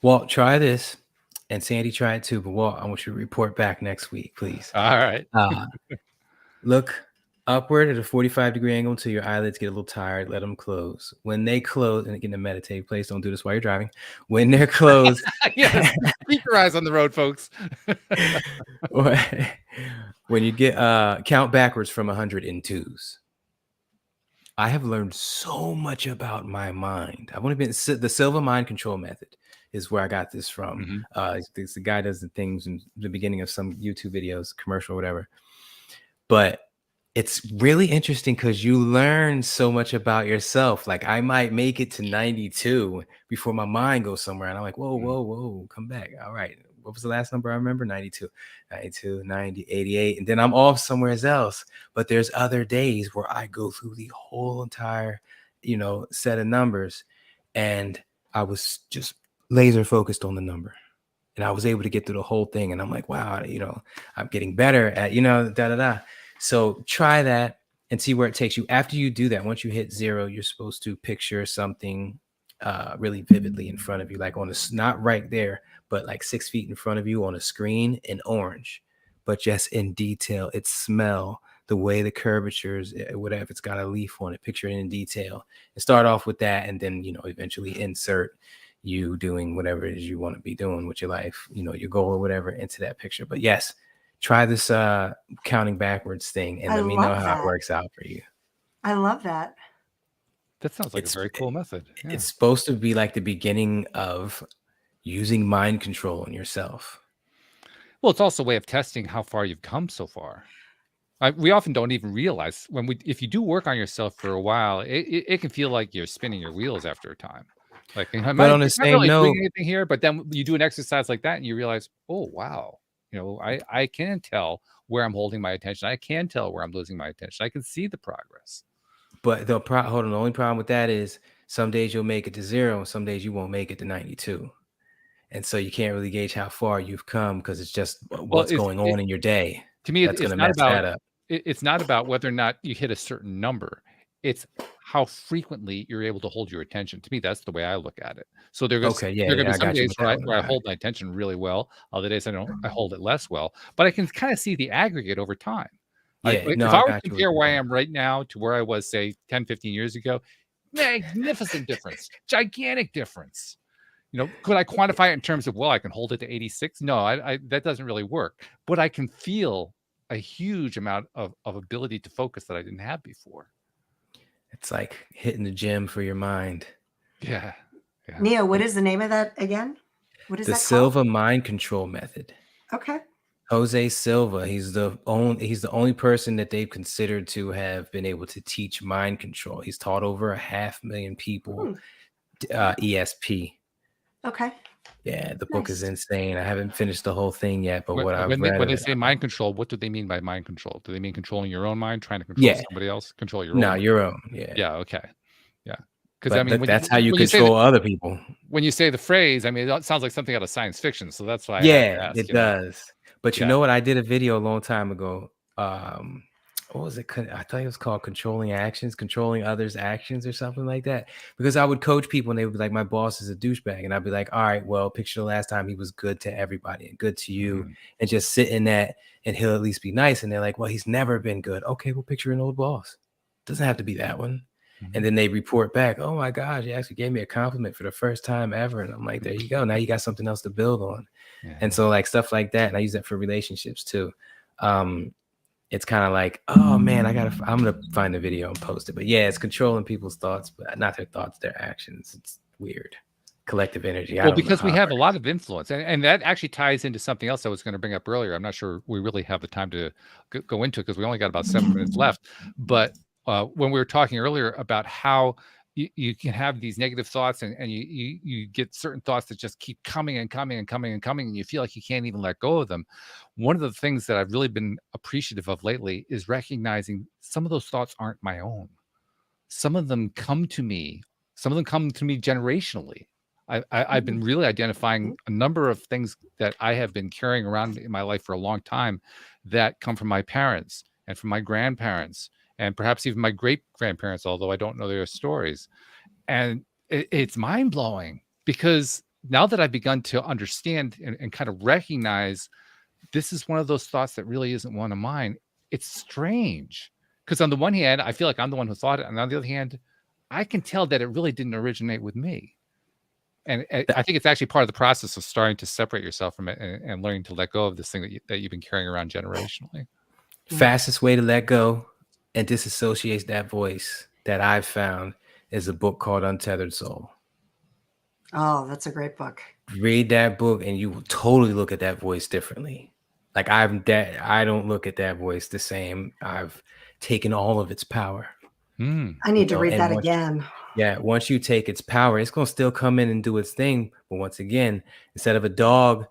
Speaker 3: Walt, try this. And Sandee, try it too. But Walt, I want you to report back next week, please.
Speaker 2: All right.
Speaker 3: Look upward at a 45-degree angle until your eyelids get a little tired. Let them close. When they close, and again, a meditative place, don't do this while you're driving. When they're closed,
Speaker 2: yes, keep your eyes on the road, folks.
Speaker 3: When you get count backwards from 100 in twos. I have learned so much about my mind. I've only been the Silva Mind Control Method is where I got this from. Mm-hmm. The guy does the things in the beginning of some YouTube videos, commercial, or whatever. But it's really interesting because you learn so much about yourself. Like I might make it to 92 before my mind goes somewhere. And I'm like, whoa, come back. All right. What was the last number I remember? 92, 90, 88. And then I'm off somewhere else. But there's other days where I go through the whole entire, set of numbers. And I was just laser focused on the number. And I was able to get through the whole thing. And I'm like, wow, I'm getting better at, So try that and see where it takes you. After you do that, once you hit 0, you're supposed to picture something really vividly in front of you, like not right there, but like 6 feet in front of you on a screen in orange, but just in detail. It's smell, the way the curvatures, whatever, it's got a leaf on it, picture it in detail. And start off with that, and then, eventually insert, you doing whatever it is you want to be doing with your life, your goal or whatever, into that picture. But yes, try this counting backwards thing and let me know how it works out for you.
Speaker 4: I love that.
Speaker 2: That sounds like a very cool method. Yeah.
Speaker 3: It's supposed to be like the beginning of using mind control on yourself.
Speaker 2: Well, it's also a way of testing how far you've come so far. We often don't even realize if you do work on yourself for a while, it can feel like you're spinning your wheels after a time. Like, am I not really doing anything here? But then you do an exercise like that and you realize, oh, wow, I can tell where I'm holding my attention. I can tell where I'm losing my attention. I can see the progress.
Speaker 3: But the only problem with that is some days you'll make it to 0 and some days you won't make it to 92. And so you can't really gauge how far you've come because it's just what's going on in your day.
Speaker 2: To me, it's not about it's not about whether or not you hit a certain number. It's how frequently you're able to hold your attention. To me, that's the way I look at it. So there are going to be some days where I hold my attention really well. Other days I hold it less well. But I can kind of see the aggregate over time.
Speaker 3: Yeah,
Speaker 2: if I were to compare where I am right now to where I was, say, 10, 15 years ago, magnificent difference, gigantic difference. Could I quantify it in terms of, I can hold it to 86? No, that doesn't really work. But I can feel a huge amount of ability to focus that I didn't have before.
Speaker 3: It's like hitting the gym for your mind.
Speaker 2: Yeah.
Speaker 4: Neo, what is the name of that again? What is
Speaker 3: the
Speaker 4: that
Speaker 3: Silva
Speaker 4: called?
Speaker 3: Mind Control Method.
Speaker 4: Okay.
Speaker 3: Jose Silva, he's the only person that they've considered to have been able to teach mind control. He's taught over 500,000 people ESP.
Speaker 4: Okay.
Speaker 3: Yeah, the book is insane. I haven't finished the whole thing yet, but
Speaker 2: when they say mind control, what do they mean by mind control? Do they mean controlling your own mind, trying to control somebody else, control your own?
Speaker 3: No, your own. Yeah.
Speaker 2: Yeah. Okay. Yeah.
Speaker 3: Because that's how you control other people.
Speaker 2: When you say the phrase, it sounds like something out of science fiction. So that's why.
Speaker 3: Yeah, it does. But you know what? I did a video a long time ago. What was it? I thought it was called Controlling Others' Actions or something like that. Because I would coach people and they would be like, my boss is a douchebag. And I'd be like, all right, well, picture the last time he was good to everybody and good to you and just sit in that and he'll at least be nice. And they're like, well, he's never been good. Okay, well, picture an old boss. Doesn't have to be that one. And then they report back, oh my gosh, you actually gave me a compliment for the first time ever. And I'm like, there you go. Now you got something else to build on. Yeah. And so like stuff like that. And I use that for relationships too. It's kind of like, oh man, I'm going to find the video and post it. But yeah, it's controlling people's thoughts, but not their thoughts, their actions. It's weird. Collective energy.
Speaker 2: Well, because we have a lot of influence. And that actually ties into something else I was going to bring up earlier. I'm not sure we really have the time to go into it because we only got about 7 minutes left. But when we were talking earlier about how you can have these negative thoughts and you get certain thoughts that just keep coming and coming and coming and coming, and you feel like you can't even let go of them. One of the things that I've really been appreciative of lately is recognizing some of those thoughts aren't my own. Some of them come to me. Some of them come to me generationally. I've been really identifying a number of things that I have been carrying around in my life for a long time that come from my parents and from my grandparents and perhaps even my great-grandparents, although I don't know their stories. And it's mind-blowing because now that I've begun to understand and kind of recognize this is one of those thoughts that really isn't one of mine, it's strange. Because on the one hand, I feel like I'm the one who thought it. And on the other hand, I can tell that it really didn't originate with me. And I think it's actually part of the process of starting to separate yourself from it and learning to let go of this thing that you've been carrying around generationally.
Speaker 3: Fastest way to let go and disassociate that voice that I've found is a book called Untethered Soul.
Speaker 4: Oh, that's a great book.
Speaker 3: Read that book and you will totally look at that voice differently. Like I don't look at that voice the same. I've taken all of its power.
Speaker 4: I need to read that again.
Speaker 3: Yeah, once you take its power, it's going to still come in and do its thing. But once again, instead of a dog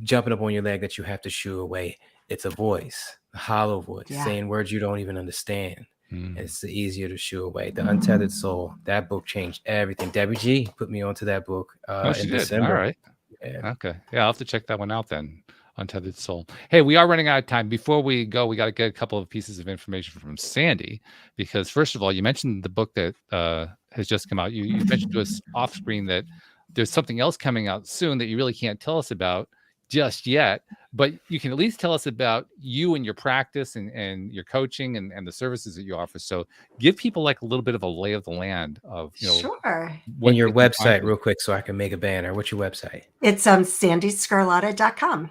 Speaker 3: jumping up on your leg that you have to shoo away, it's a voice, a hollow voice, saying words you don't even understand. It's easier to shoo away. The Untethered Soul, that book changed everything. Debbie G put me onto that book in December.
Speaker 2: All right. Yeah. Okay. Yeah, I'll have to check that one out then. Untethered Soul. Hey, we are running out of time. Before we go, we got to get a couple of pieces of information from Sandee, because first of all, you mentioned the book that has just come out. You mentioned to us off screen that there's something else coming out soon that you really can't tell us about just yet, but you can at least tell us about you and your practice and your coaching and the services that you offer. So give people like a little bit of a lay of the land of,
Speaker 4: Sure.
Speaker 3: And your website real quick so I can make a banner. What's your website?
Speaker 4: It's sandeesgarlata.com.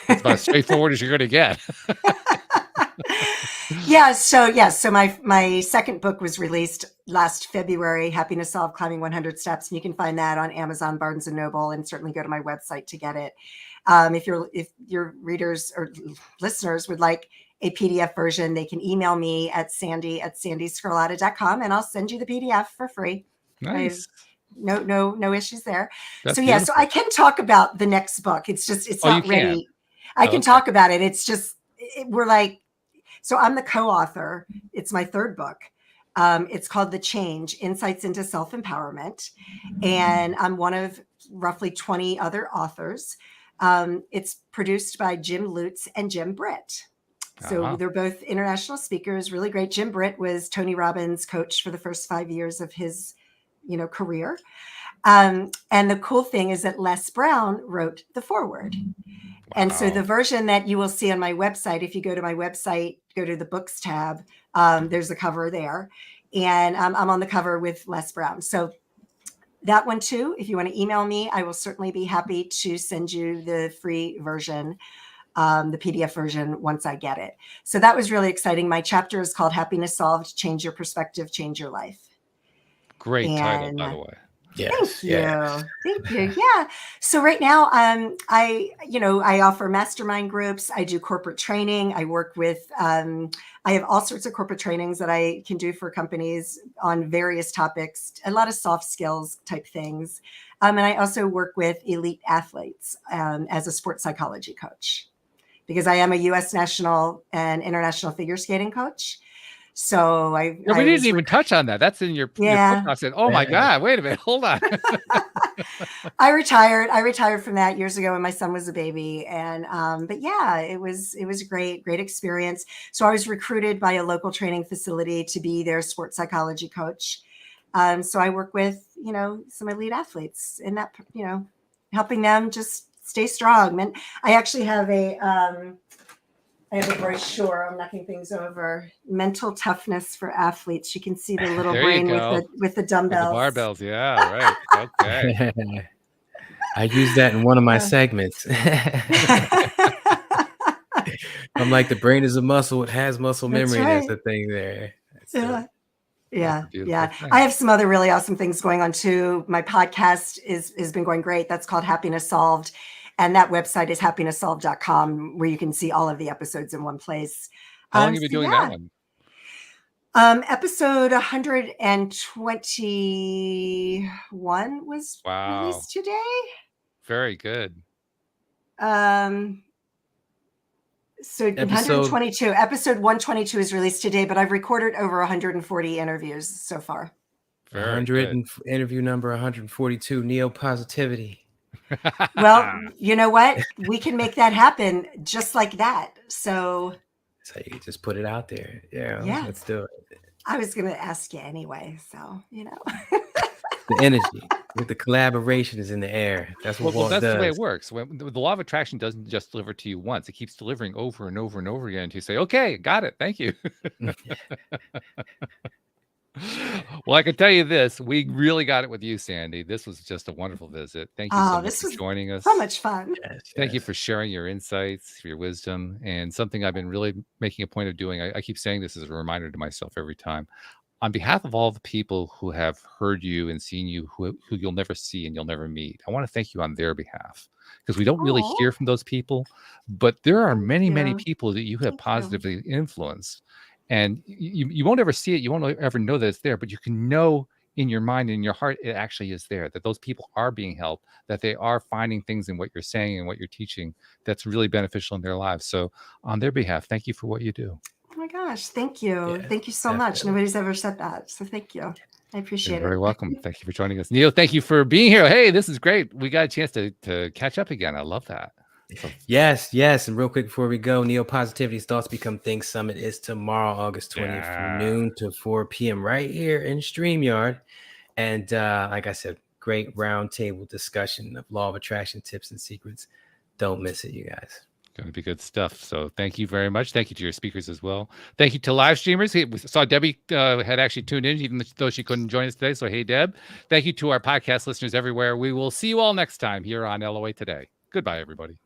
Speaker 2: It's about as straightforward as you're going to get.
Speaker 4: So my second book was released last February, Happiness Solved: Climbing 100 Steps, and you can find that on Amazon, Barnes and Noble, and certainly go to my website to get it. If your readers or listeners would like a PDF version, they can email me at sandeesgarlata.com, and I'll send you the PDF for free.
Speaker 2: Nice.
Speaker 4: No issues there.
Speaker 2: That's
Speaker 4: so
Speaker 2: beautiful.
Speaker 4: I can talk about the next book. It's not ready. I can talk about it. It's just so I'm the co-author. It's my third book. It's called The Change: Insights into Self-Empowerment. And I'm one of roughly 20 other authors. It's produced by Jim Lutz and Jim Britt. So they're both international speakers, really great. Jim Britt was Tony Robbins' coach for the first 5 years of his, career. And the cool thing is that Les Brown wrote the foreword. And so the version that you will see on my website, if you go to my website, go to the books tab, there's a cover there. And I'm on the cover with Les Brown. So that one too, if you want to email me, I will certainly be happy to send you the free version, the PDF version, once I get it. So that was really exciting. My chapter is called Happiness Solved: Change Your Perspective, Change Your Life.
Speaker 2: Great title, by the way.
Speaker 3: Yes.
Speaker 4: Thank you. Yeah. So right now, I offer mastermind groups. I do corporate training. I work with, I have all sorts of corporate trainings that I can do for companies on various topics, a lot of soft skills type things. And I also work with elite athletes as a sports psychology coach, because I am a U.S. national and international figure skating coach. So we
Speaker 2: didn't even touch on that. That's in your book. I said, oh my God, wait a minute. Hold on.
Speaker 4: I retired from that years ago when my son was a baby. And, but yeah, it was a great experience. So I was recruited by a local training facility to be their sports psychology coach. So I work with, some elite athletes in that, helping them just stay strong. And I actually have a brochure. I'm knocking things over. Mental toughness for athletes. You can see the little brain with the dumbbells.
Speaker 2: With the barbells. Yeah, right. Okay.
Speaker 3: I use that in one of my segments. I'm like, the brain is a muscle. It has muscle memory. Right. There's the thing there.
Speaker 4: Yeah. I have some other really awesome things going on too. My podcast has been going great. That's called Happiness Solved. And that website is happinesssolved.com, where you can see all of the episodes in one place.
Speaker 2: How long have you been doing that one?
Speaker 4: Episode 121 was released today.
Speaker 2: Very good.
Speaker 4: So episode 122 is released today, but I've recorded over 140 interviews so far.
Speaker 3: Interview number 142, Neo Positivity.
Speaker 4: Well, you know what? We can make that happen just like that. So
Speaker 3: you just put it out there. Yeah. Let's do it.
Speaker 4: I was going to ask you anyway. So,
Speaker 3: the energy with the collaboration is in the air. That's what Walt does.
Speaker 2: The way it works. The law of attraction doesn't just deliver to you once. It keeps delivering over and over and over again until you say, okay, got it. Thank you. Well, I can tell you this. We really got it with you, Sandee. This was just a wonderful visit. Thank you so much for joining us.
Speaker 4: So much fun.
Speaker 2: Thank you for sharing your insights, your wisdom, and something I've been really making a point of doing. I keep saying this as a reminder to myself every time. On behalf of all the people who have heard you and seen you, who you'll never see and you'll never meet, I want to thank you on their behalf, because we don't really hear from those people, but there are many people that you have positively influenced. And you won't ever see it. You won't ever know that it's there, but you can know in your mind, in your heart, it actually is there, that those people are being helped, that they are finding things in what you're saying and what you're teaching that's really beneficial in their lives. So on their behalf, thank you for what you do.
Speaker 4: Oh my gosh. Thank you. Yeah, thank you so much. Nobody's ever said that. So thank you. I appreciate it.
Speaker 2: You're very welcome. Thank you for joining us. Neo, thank you for being here. Hey, this is great. We got a chance to catch up again. I love that.
Speaker 3: Yes. And real quick before we go, Neo Positivity's Thoughts Become Things Summit is tomorrow, August 20th from noon to 4 p.m. right here in StreamYard. And like I said, great roundtable discussion of law of attraction tips and secrets. Don't miss it, you guys.
Speaker 2: Going to be good stuff. So thank you very much. Thank you to your speakers as well. Thank you to live streamers. We saw Debbie had actually tuned in, even though she couldn't join us today. So, hey, Deb. Thank you to our podcast listeners everywhere. We will see you all next time here on LOA Today. Goodbye, everybody.